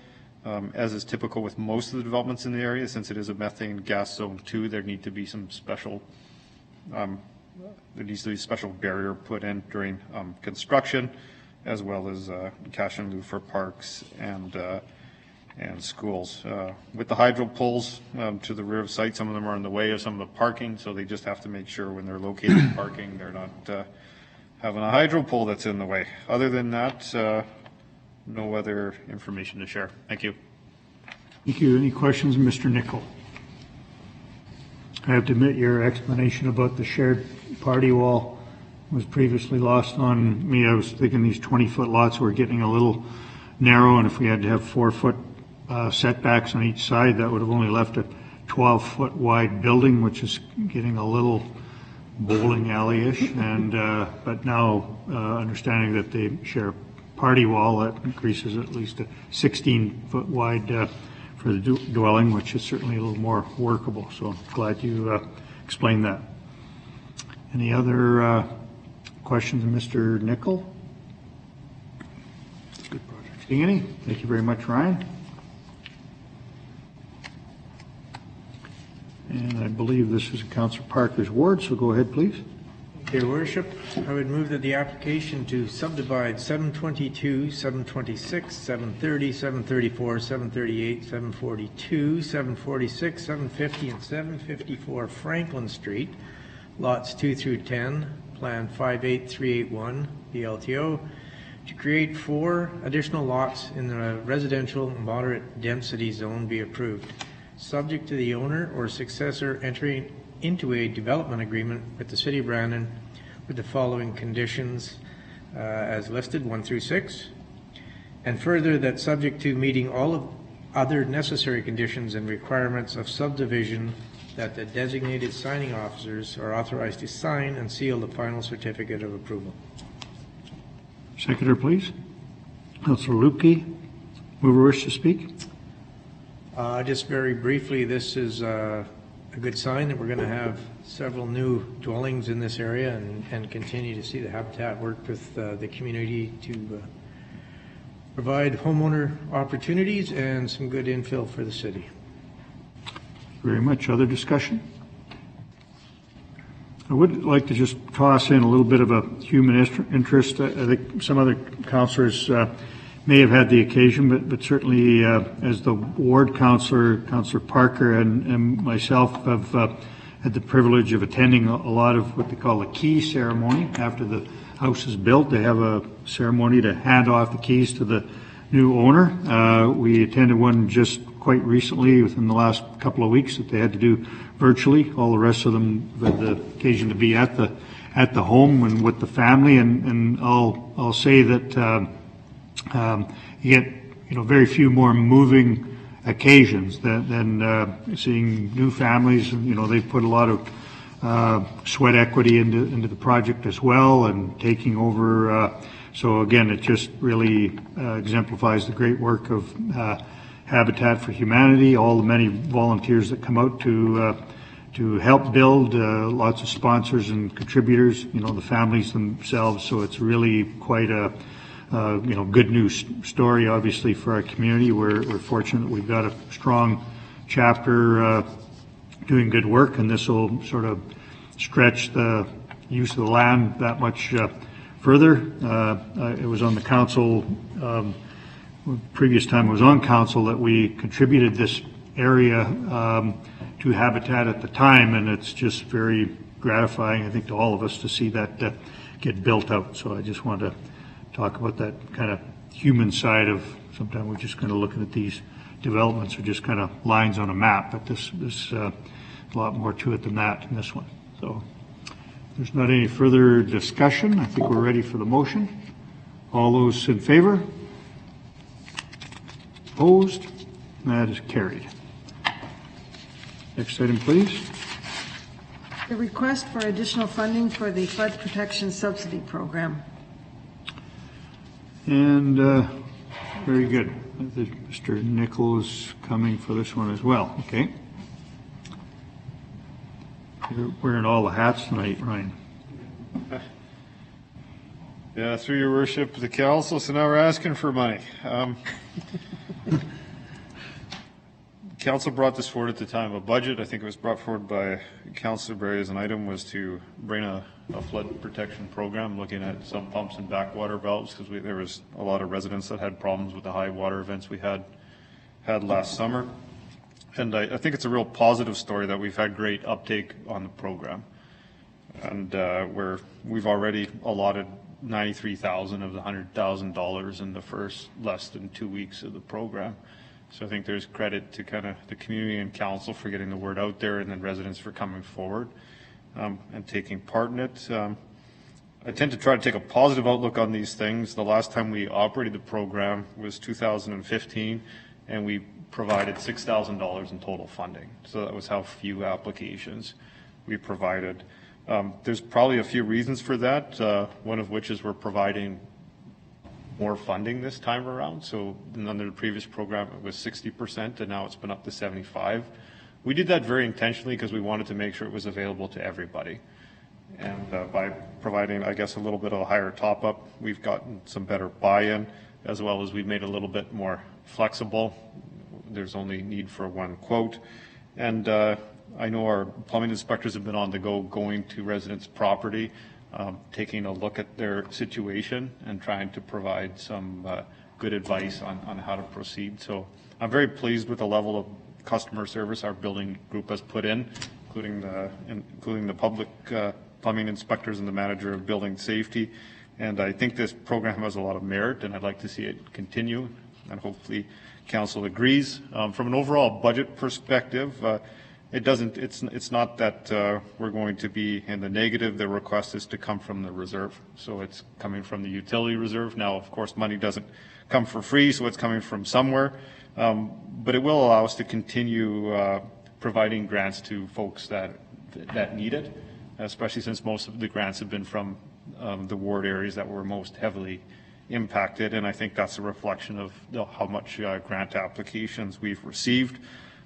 As is typical with most of the developments in the area, since it is a methane gas zone 2, there needs to be some special barrier put in during construction, as well as cash in lieu for parks and schools. With the hydro poles to the rear of site, some of them are in the way of some of the parking, so they just have to make sure when they're locating parking, they're not having a hydro pole that's in the way. Other than that, no other information to share. Thank you. Thank you. Any questions, Mr. Nicol? I have to admit your explanation about the shared party wall was previously lost on me. I was thinking these 20-foot lots were getting a little narrow, and if we had to have 4-foot setbacks on each side, that would have only left a 12-foot wide building, which is getting a little bowling alley-ish. And but now understanding that they share party wall, that increases at least a 16-foot wide for the dwelling, which is certainly a little more workable. So glad you explained that. Any other questions of Mr. Nicol? Good project. Seeing any? Thank you very much, Ryan. And I believe this is Councillor Parker's ward, so go ahead, please. Your Worship, I would move that the application to subdivide 722, 726, 730, 734, 738, 742, 746, 750, and 754 Franklin Street, lots 2 through 10, Plan 58381, BLTO, to create 4 additional lots in the residential moderate density zone be approved, subject to the owner or successor entering into a development agreement with the City of Brandon with the following conditions as listed, 1 through 6, and further that subject to meeting all of other necessary conditions and requirements of subdivision, that the designated signing officers are authorized to sign and seal the final certificate of approval. Seconder, please. Councillor Lupke, mover wish to speak? Just very briefly, this is a good sign that we're going to have several new dwellings in this area and continue to see the Habitat work with the community to provide homeowner opportunities and some good infill for the city. Very much. Other discussion? I would like to just toss in a little bit of a human interest. I think some other councillors may have had the occasion, but certainly as the ward councillor, Councillor Parker and myself have had the privilege of attending a lot of what they call the key ceremony. After the house is built, they have a ceremony to hand off the keys to the new owner. We attended one just quite recently, within the last couple of weeks, that they had to do virtually. All the rest of them had the occasion to be at the home and with the family. And I'll say that you get very few more moving occasions than seeing new families. And they put a lot of sweat equity into the project as well, and taking over. So again, it just really exemplifies the great work of Habitat for Humanity, all the many volunteers that come out to help build, lots of sponsors and contributors, the families themselves. So it's really quite a good news story, obviously, for our community. We're fortunate we've got a strong chapter doing good work, and this will sort of stretch the use of the land that much further. It was on the council, previous time I was on council, that we contributed this area to Habitat at the time, and it's just very gratifying, I think, to all of us to see that get built out. So I just want to talk about that kind of human side of, sometimes we're just kind of looking at these developments are just kind of lines on a map, but this a lot more to it than that in this one. So if there's not any further discussion, I think we're ready for the motion. All those in favor? Opposed? That is carried. Next item, please. The request for additional funding for the flood protection subsidy program. And very good. Mr. Nichols coming for this one as well. Okay. You're wearing all the hats tonight, Ryan. Yeah, through your worship, the council, so now we're asking for money. Council brought this forward at the time of budget. I think it was brought forward by Councillor Berry as an item, was to bring a flood protection program, looking at some pumps and backwater valves, because there was a lot of residents that had problems with the high water events we had last summer. And I think it's a real positive story that we've had great uptake on the program. And we've already allotted $93,000 of the $100,000 in the first less than 2 weeks of the program. So I think there's credit to kind of the community and council for getting the word out there, and then residents for coming forward and taking part in it. I tend to try to take a positive outlook on these things. The last time we operated the program was 2015, and we provided $6,000 in total funding. So that was how few applications we provided. There's probably a few reasons for that, one of which is we're providing more funding this time around. So under the previous program, it was 60%, and now it's been up to 75%. We did that very intentionally because we wanted to make sure it was available to everybody. And by providing, I guess, a little bit of a higher top-up, we've gotten some better buy-in, as well as we've made it a little bit more flexible. There's only need for one quote. And I know our plumbing inspectors have been on the go, going to residents' property, taking a look at their situation and trying to provide some good advice on how to proceed. So I'm very pleased with the level of customer service our building group has put in, including the public plumbing inspectors and the manager of building safety. And I think this program has a lot of merit, and I'd like to see it continue, and hopefully council agrees. From an overall budget perspective, it's not that we're going to be in the negative. The request is to come from the reserve. So it's coming from the utility reserve. Now, of course, money doesn't come for free, so it's coming from somewhere. But it will allow us to continue providing grants to folks that need it, especially since most of the grants have been from the ward areas that were most heavily impacted. And I think that's a reflection of how much grant applications we've received.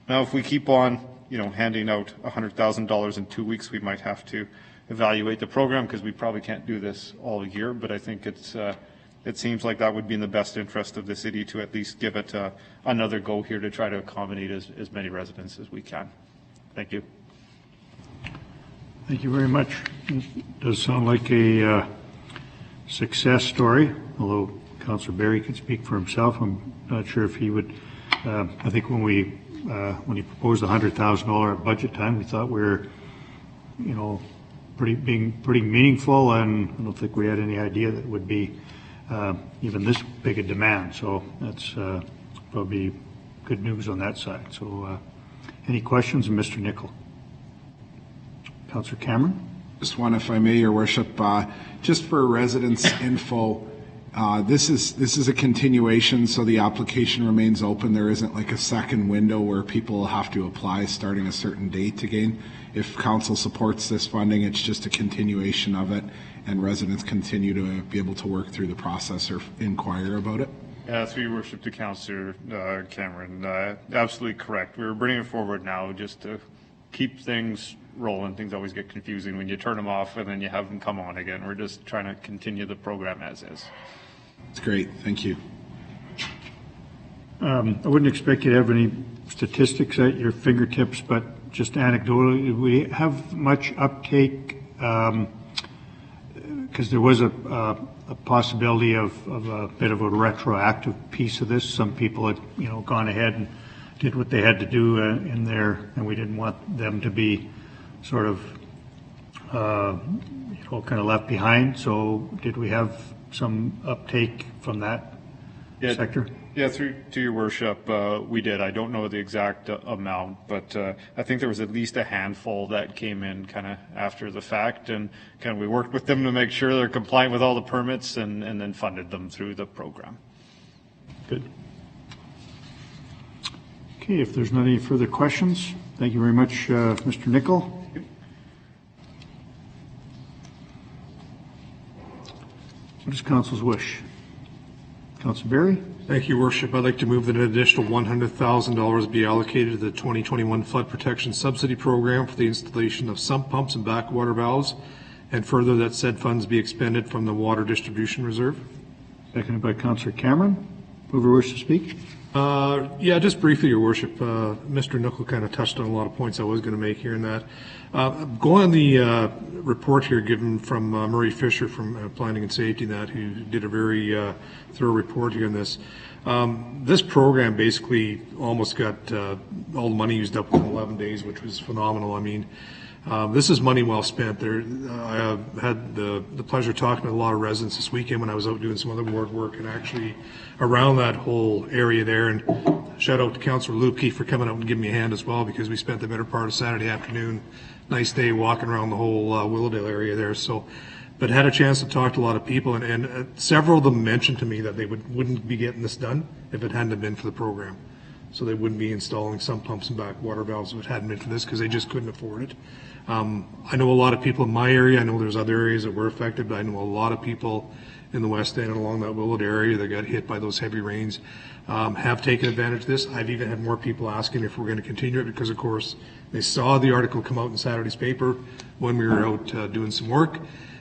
Now, if we keep on, handing out $100,000 in 2 weeks, we might have to evaluate the program, because we probably can't do this all year. But I think it seems like that would be in the best interest of the city to at least give it another go here to try to accommodate as many residents as we can. Thank you. Thank you very much. It does sound like a success story, although Councillor Barry can speak for himself. I'm not sure if he would. I think when he proposed the $100,000 at budget time, we thought we were, being pretty meaningful, and I don't think we had any idea that it would be even this big a demand. So that's probably good news on that side. So any questions of Mr. Nicol? Councillor Cameron? Just one, if I may, Your Worship. Just for residents' info, this is a continuation, so the application remains open. There isn't like a second window where people will have to apply starting a certain date again. If council supports this funding, it's just a continuation of it, and residents continue to be able to work through the process or inquire about it. Through Your Worship to Councillor Cameron, absolutely correct. We're bringing it forward now just to keep things rolling. Things always get confusing when you turn them off and then you have them come on again. We're just trying to continue the program as is. That's great. Thank you. I wouldn't expect you to have any statistics at your fingertips, but just anecdotally, do we have much uptake? Because there was a possibility of a bit of a retroactive piece of this. Some people had, gone ahead and did what they had to do in there, and we didn't want them to be sort of, kind of left behind. So did we have some uptake from that sector? Yeah, through to Your Worship, we did. I don't know the exact amount, but I think there was at least a handful that came in kind of after the fact, and kind of we worked with them to make sure they're compliant with all the permits, and then funded them through the program. Good. Okay, if there's not any further questions, thank you very much, Mr. Nicol. What is council's wish? Councilor Barry? Thank you, Worship. I'd like to move that an additional $100,000 be allocated to the 2021 Flood Protection Subsidy Program for the installation of sump pumps and backwater valves, and further that said funds be expended from the Water Distribution Reserve. Seconded by Councillor Cameron. Whoever wishes to speak? Yeah, just briefly, Your Worship. Mr. Nicol kind of touched on a lot of points I was going to make here in that. Going on the report here given from Murray Fisher from Planning and Safety, who did a very thorough report here on this. This program basically almost got all the money used up within 11 days, which was phenomenal. I mean, this is money well spent. I had the pleasure of talking to a lot of residents this weekend when I was out doing some other ward work, and actually around that whole area there. And shout out to Councillor Lupke for coming out and giving me a hand as well, because we spent the better part of Saturday afternoon, nice day, walking around the whole Willowdale area there. So, but had a chance to talk to a lot of people, and several of them mentioned to me that they wouldn't be getting this done if it hadn't been for the program. So they wouldn't be installing sump pumps and backwater valves if it hadn't been for this, because they just couldn't afford it. I know a lot of people in my area. I know there's other areas that were affected, but I know a lot of people in the West End and along that Willowdale area that got hit by those heavy rains have taken advantage of this. I've even had more people asking if we're going to continue it, because, of course, they saw the article come out in Saturday's paper when we were out doing some work,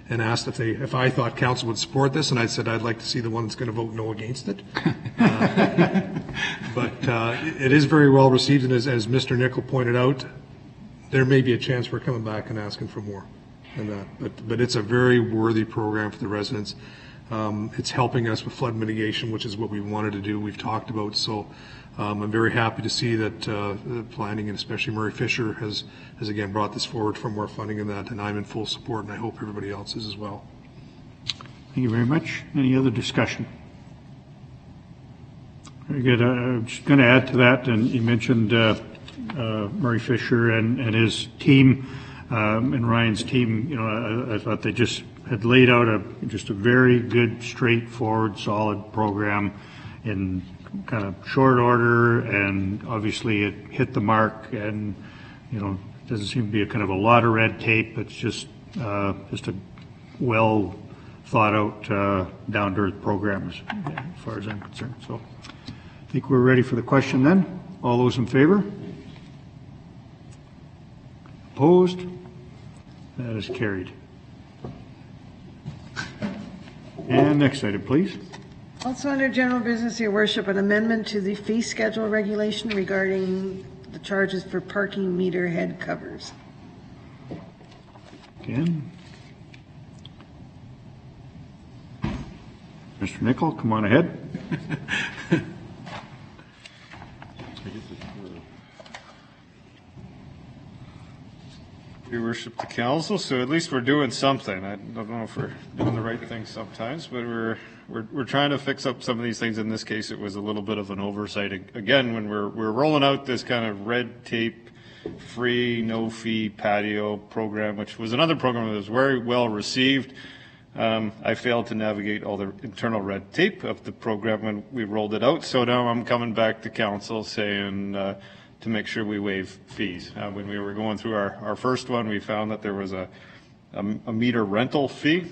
and asked if I thought council would support this, and I said I'd like to see the one that's going to vote no against it. But it is very well received, and as Mr. Nicol pointed out, there may be a chance we're coming back and asking for more. and but it's a very worthy program for the residents. It's helping us with flood mitigation, which is what we wanted to do, we've talked about. So I'm very happy to see that the planning, and especially Murray Fisher, has again brought this forward for more funding in that, and I'm in full support, and I hope everybody else is as well. Thank you very much. Any other discussion? Very good. I'm just going to add to that, and you mentioned Murray Fisher and his team, and Ryan's team. You know, I thought they just had laid out just a very good, straightforward, solid program in kind of short order, and obviously it hit the mark, and, you know, doesn't seem to be a kind of a lot of red tape. It's just a well thought out, down to earth program as far as I'm concerned. So I think we're ready for the question then. All those in favor? Opposed? That is carried. And next item, please. Also under general business, Your Worship, an amendment to the fee schedule regulation regarding the charges for parking meter head covers. Again. Mr. Nicol, come on ahead. Your Worship, the Council. So at least we're doing something. I don't know if we're doing the right thing sometimes, but we're trying to fix up some of these things. In this case, it was a little bit of an oversight. Again, when we're rolling out this kind of red tape, free, no fee patio program, which was another program that was very well received. I failed to navigate all the internal red tape of the program when we rolled it out. So now I'm coming back to council saying to make sure we waive fees. When we were going through our first one, we found that there was a meter rental fee.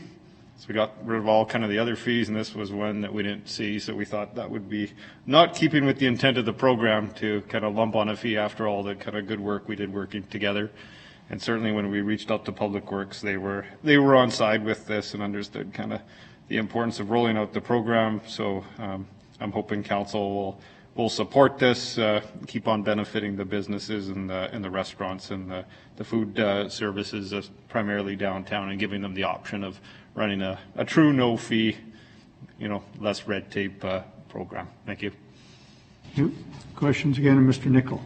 So we got rid of all kind of the other fees, and this was one that we didn't see. So we thought that would be not keeping with the intent of the program to kind of lump on a fee after all the kind of good work we did working together. And certainly when we reached out to Public Works, they were on side with this and understood kind of the importance of rolling out the program. So I'm hoping council will support this, keep on benefiting the businesses and the restaurants and the food services, primarily downtown, and giving them the option of running a true no fee, less red tape program. Thank you. Questions again, Mr. Nicol?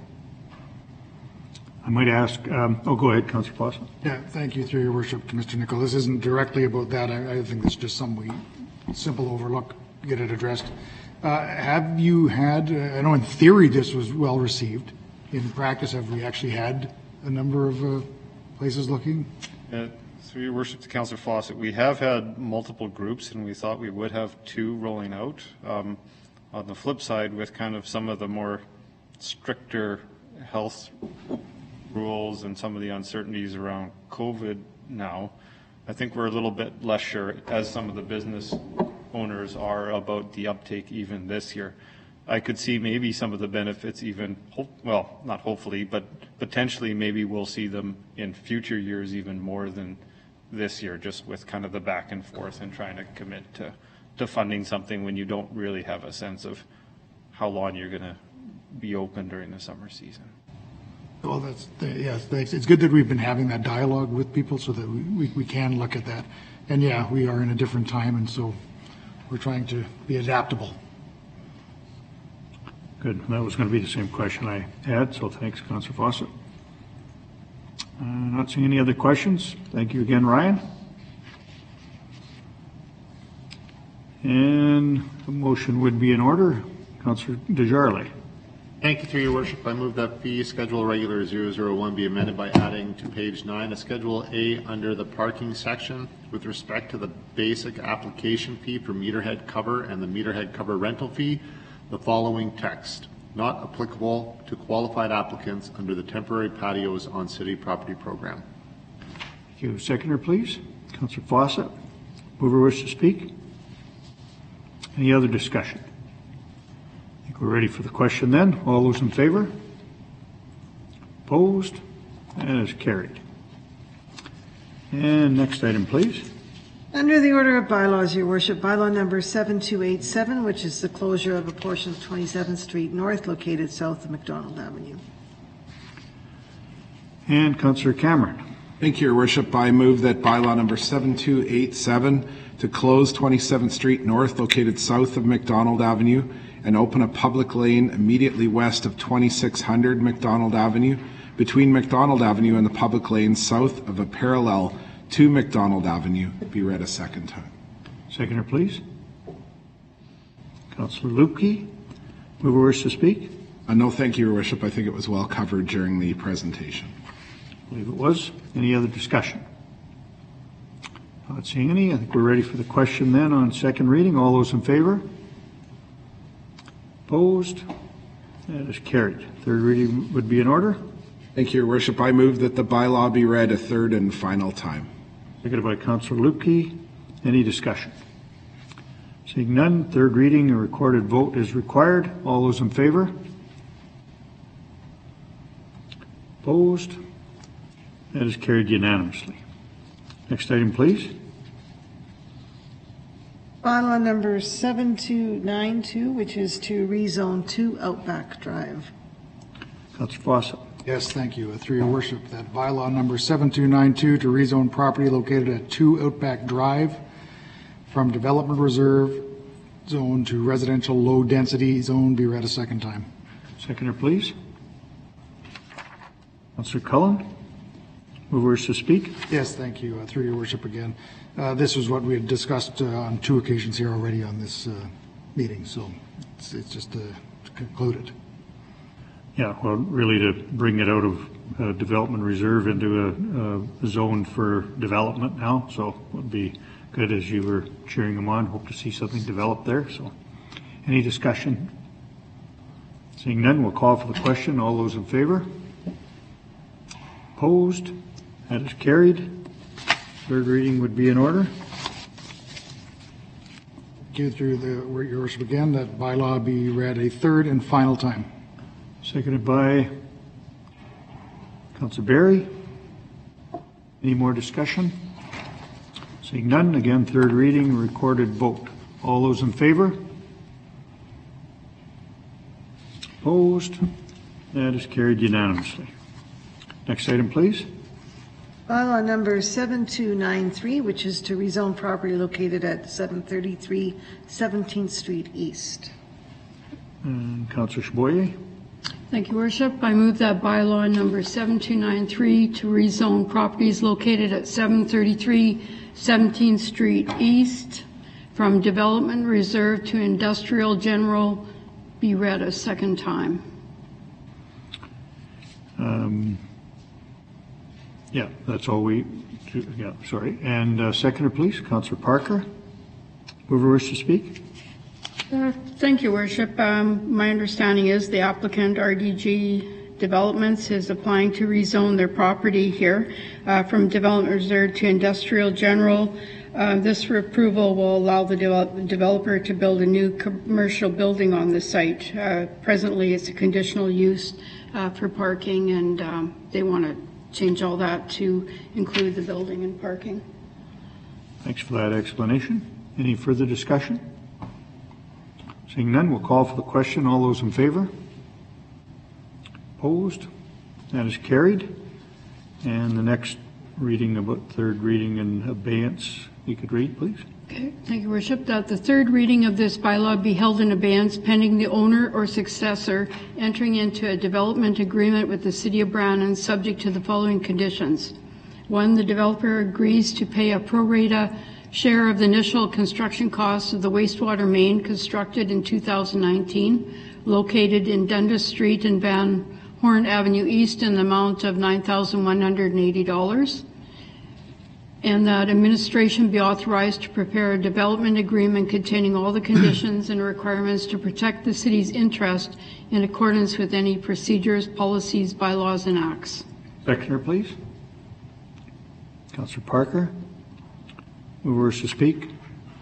I might ask, go ahead, Councillor Fossa. Yeah, thank you, through your worship, to Mr. Nicol. This isn't directly about that. I think it's just something simple overlook, get it addressed. Have you had, I know in theory this was well received. In practice, have we actually had a number of places looking? Through your worship to Councillor Fawcett, we have had multiple groups, and we thought we would have 2 rolling out. On the flip side, with kind of some of the more stricter health rules and some of the uncertainties around COVID now, I think we're a little bit less sure, as some of the business owners are, about the uptake even this year. I could see maybe some of the benefits even, well, not hopefully, but potentially maybe we'll see them in future years even more than this year, just with kind of the back and forth and trying to commit to funding something when you don't really have a sense of how long you're going to be open during the summer season. Well, yes, thanks. It's good that we've been having that dialogue with people so that we can look at that. And yeah, we are in a different time, and so we're trying to be adaptable. Good. That was going to be the same question I had, so thanks, Councillor Fawcett. Not seeing any other questions. Thank you again, Ryan. And the motion would be in order. Councillor Desjardins. Thank you, through your worship. I move that fee schedule regular 001 be amended by adding to page 9 a schedule A under the parking section with respect to the basic application fee for meterhead cover and the meterhead cover rental fee, the following text: not applicable to qualified applicants under the temporary patios on city property program. Thank you. Seconder, please. Councillor Fawcett. Mover wish to speak? Any other discussion? We're ready for the question then. All those in favor? Opposed? That is carried. And next item, please. Under the order of bylaws, Your Worship, bylaw number 7287, which is the closure of a portion of 27th Street North located south of McDonald Avenue. And Councillor Cameron. Thank you, Your Worship. I move that bylaw number 7287 to close 27th Street North, located south of McDonald Avenue, and open a public lane immediately west of 2600 McDonald Avenue, between McDonald Avenue and the public lane south of a parallel to McDonald Avenue, be read a second time. Seconder, please. Councillor Lupke, mover wish to speak? No, thank you, Your Worship. I think it was well covered during the presentation. I believe it was. Any other discussion? Not seeing any. I think we're ready for the question then on second reading. All those in favor? Opposed? That is carried. Third reading would be in order. Thank you, Your Worship. I move that the bylaw be read a third and final time. Seconded by Councillor Lupke. Any discussion? Seeing none, third reading, a recorded vote is required. All those in favor? Opposed? That is carried unanimously. Next item, please. Bylaw number 7292, which is to rezone 2 Outback Drive. Councillor Fawcett. Yes, thank you. Through your worship, that bylaw number 7292 to rezone property located at 2 Outback Drive from development reserve zone to residential low density zone be read a second time. Seconder, please. Councillor Cullen, mover wish to speak? Yes, thank you. Through your worship again. This was what we had discussed on 2 occasions here already on this meeting, so it's just to conclude it. Yeah, well, really to bring it out of development reserve into a zone for development now, so it would be good as you were cheering them on. Hope to see something develop there. So, any discussion? Seeing none, we'll call for the question. All those in favor? Opposed? That is carried. Third reading would be in order. Through your worship again, that bylaw be read a third and final time. Seconded by Councillor Berry. Any more discussion? Seeing none, again, third reading, recorded vote. All those in favor? Opposed? That is carried unanimously. Next item, please. Bylaw number 7293, which is to rezone property located at 733 17th Street East. And Councillor Chaboyer. Thank you, Worship. I move that bylaw number 7293 to rezone properties located at 733 17th Street East from development reserve to industrial general be read a second time. Yeah, that's all we do. Yeah, sorry. And seconder, please. Councillor Parker. Whoever wishes to speak. Thank you, Worship. My understanding is the applicant, RDG Developments, is applying to rezone their property here from development reserve to industrial general. This approval will allow the developer to build a new commercial building on the site. Presently, it's a conditional use for parking, and they want to change all that to include the building and parking. Thanks for that explanation. Any further discussion? Seeing none, we'll call for the question. All those in favor? Opposed? That is carried. And the next reading, about third reading in abeyance, you could read, please. Okay, thank you, Worship. That the third reading of this bylaw be held in abeyance pending the owner or successor entering into a development agreement with the City of Brandon subject to the following conditions. 1, the developer agrees to pay a pro rata share of the initial construction costs of the wastewater main constructed in 2019, located in Dundas Street and Van Horn Avenue East in the amount of $9,180. And that administration be authorized to prepare a development agreement containing all the conditions and requirements to protect the city's interest in accordance with any procedures, policies, bylaws, and acts. Seconder, please. Councillor Parker. Who wishes to speak?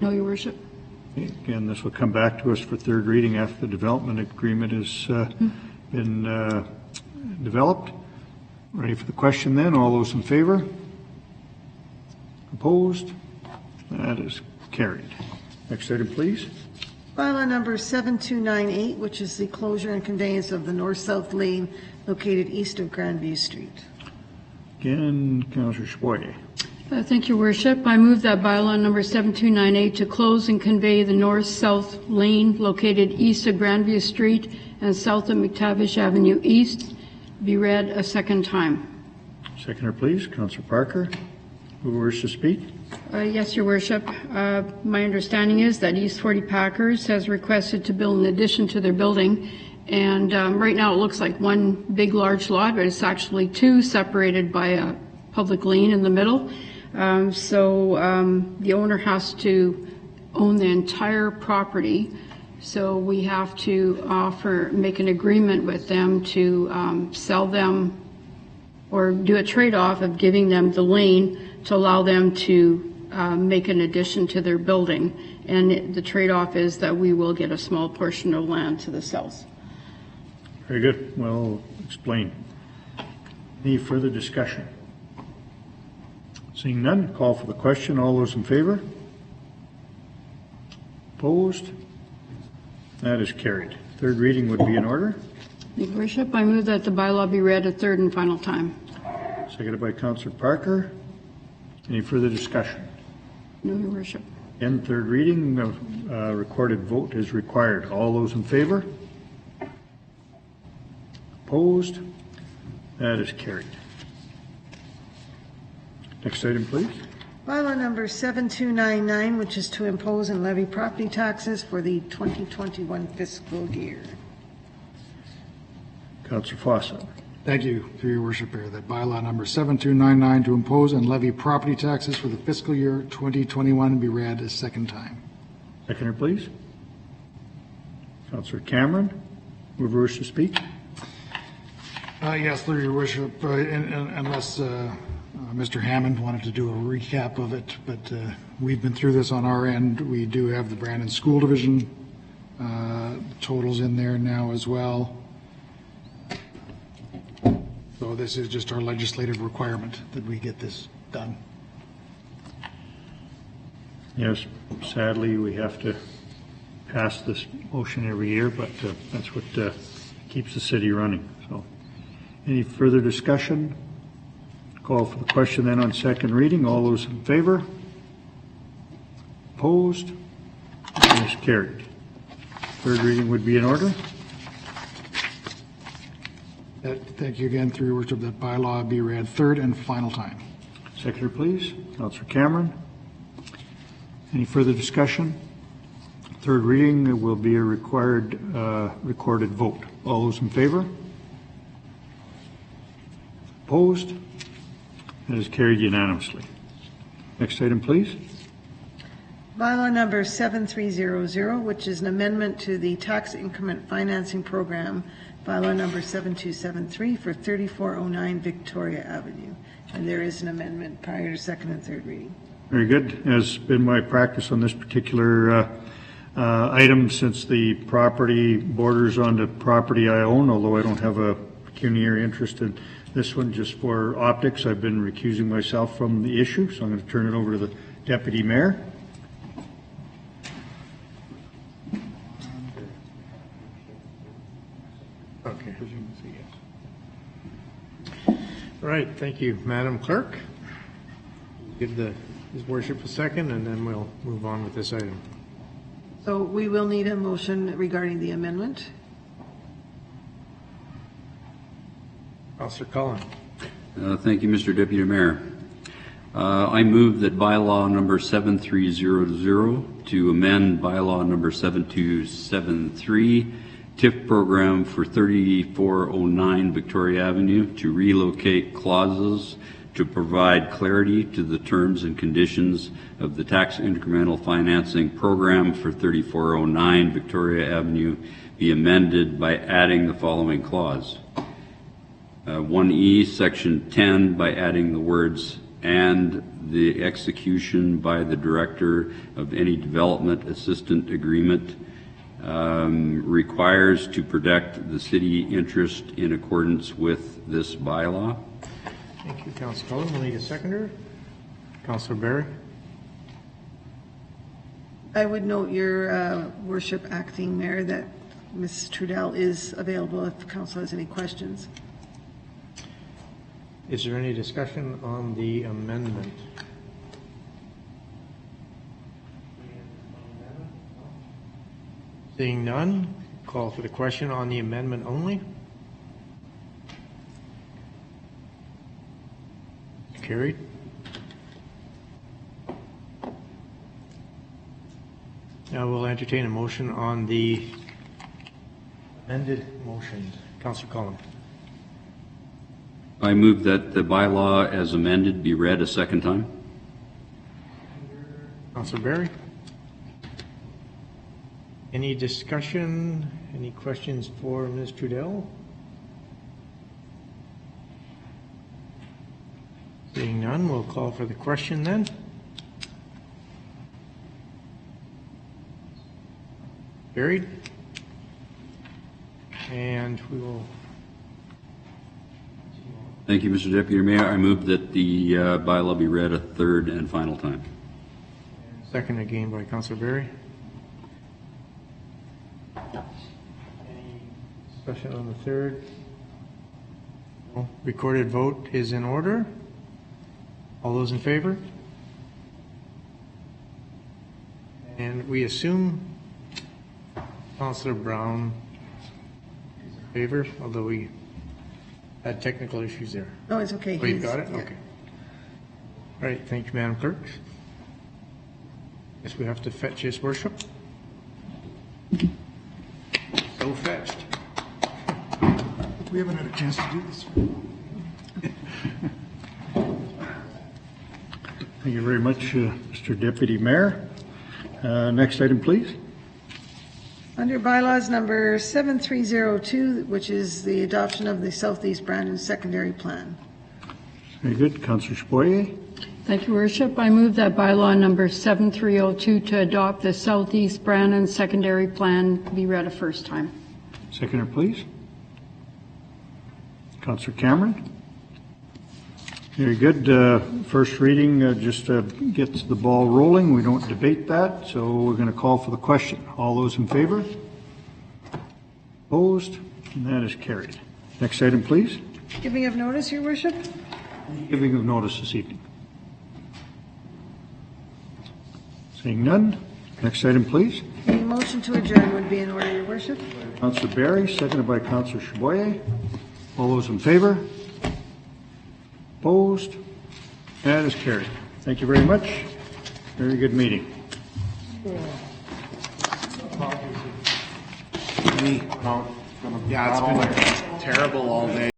No, Your Worship. Okay, again, this will come back to us for third reading after the development agreement has been developed. Ready for the question then? All those in favor? Opposed? That is carried. Next item, please. Bylaw number 7298, which is the closure and conveyance of the north-south lane located east of Grandview Street. Again, Councillor Chaboyer. Thank you, Worship. I move that bylaw number 7298 to close and convey the north-south lane located east of Grandview Street and south of McTavish Avenue East be read a second time. Seconder, please. Councillor Parker. Who wishes to speak? Yes, Your Worship. My understanding is that East 40 Packers has requested to build an addition to their building, and right now it looks like one big large lot, but it's actually two separated by a public lane in the middle. So the owner has to own the entire property. So we have to make an agreement with them to sell them or do a trade-off of giving them the lane to allow them to make an addition to their building. And the trade-off is that we will get a small portion of land to the south. Very good. Well explained. Any further discussion? Seeing none, call for the question. All those in favor? Opposed? That is carried. Third reading would be in order. Your Worship, I move that the bylaw be read a third and final time. Seconded by Councillor Parker. Any further discussion? No, Your Worship. In third reading, recorded vote is required. All those in favor? Opposed? That is carried. Next item, please. Bylaw number 7299, which is to impose and levy property taxes for the 2021 fiscal year. Councillor Fawcett. Thank you, through your worship, here, that bylaw number 7299 to impose and levy property taxes for the fiscal year 2021 be read a second time. Seconder, please. Councillor Cameron, who wishes to speak? Yes, through your worship, unless Mr. Hammond wanted to do a recap of it, but we've been through this on our end. We do have the Brandon School Division totals in there now as well. So this is just our legislative requirement that we get this done. Yes, sadly, we have to pass this motion every year, but that's what keeps the city running. So, any further discussion? Call for the question then on second reading. All those in favor? Opposed? It is carried. Third reading would be in order. Thank you again, through your worship, that bylaw be read third and final time. Seconder, please. Councillor Cameron. Any further discussion? Third reading will be a required recorded vote. All those in favor? Opposed? That is carried unanimously. Next item, please. Bylaw number 7300, which is an amendment to the tax increment financing program, bylaw number 7273 for 3409 Victoria Avenue. And there is an amendment prior to second and third reading. Very good. As been my practice on this particular item, since the property borders on the property I own, although I don't have a pecuniary interest in this one, just for optics, I've been recusing myself from the issue, so I'm going to turn it over to the Deputy Mayor. Okay. All right, thank you, Madam Clerk. Give His Worship a second, and then we'll move on with this item. So we will need a motion regarding the amendment. Councillor Cullen. Thank you, Mr. Deputy Mayor. I move that bylaw number 7300 to amend bylaw number 7273 TIF program for 3409 Victoria Avenue to relocate clauses to provide clarity to the terms and conditions of the tax incremental financing program for 3409 Victoria Avenue be amended by adding the following clause. 1E, section 10, by adding the words "and the execution by the director of any development assistant agreement requires to protect the city interest in accordance with this bylaw." Thank you, Councillor Cullen. We'll need a seconder. Councillor Barry. I would note, Your Worship, Acting Mayor, that Ms. Trudell is available if the council has any questions. Is there any discussion on the amendment? Seeing none, call for the question on the amendment only. Carried. Now we'll entertain a motion on the amended motion. Councillor Collins. I move that the bylaw as amended be read a second time. Councillor Barry. Any discussion, any questions for Ms. Trudell? Seeing none, we'll call for the question then. Carried. And we will. Thank you, Mr. Deputy Mayor. I move that the bylaw be read a third and final time. Second again by Councillor Barry. Any discussion on the third? No. Recorded vote is in order. All those in favor? And we assume Councillor Brown is in favor, although we had technical issues there. No, it's okay. Oh, you've got it? Yeah. Okay. All right, thank you, Madam Clerk. Guess we have to fetch his worship. So fetched. We haven't had a chance to do this. Thank you very much, Mr. Deputy Mayor. Next item, please. Under bylaws number 7302, which is the adoption of the Southeast Brandon Secondary Plan. Very good. Councillor Chaboyer. Thank you, Worship. I move that bylaw number 7302 to adopt the Southeast Brandon Secondary Plan be read a first time. Seconder, please. Councillor Cameron. Very good. First reading just gets the ball rolling. We don't debate that, so we're going to call for the question. All those in favor? Opposed? And that is carried. Next item, please. Giving of notice, Your Worship. Giving of notice this evening. Seeing none. Next item, please. A motion to adjourn would be in order, Your Worship. Councillor Barry, seconded by Councillor Chaboyer. All those in favor? Opposed? That is carried. Thank you very much. Very good meeting. Yeah, it's been terrible all day.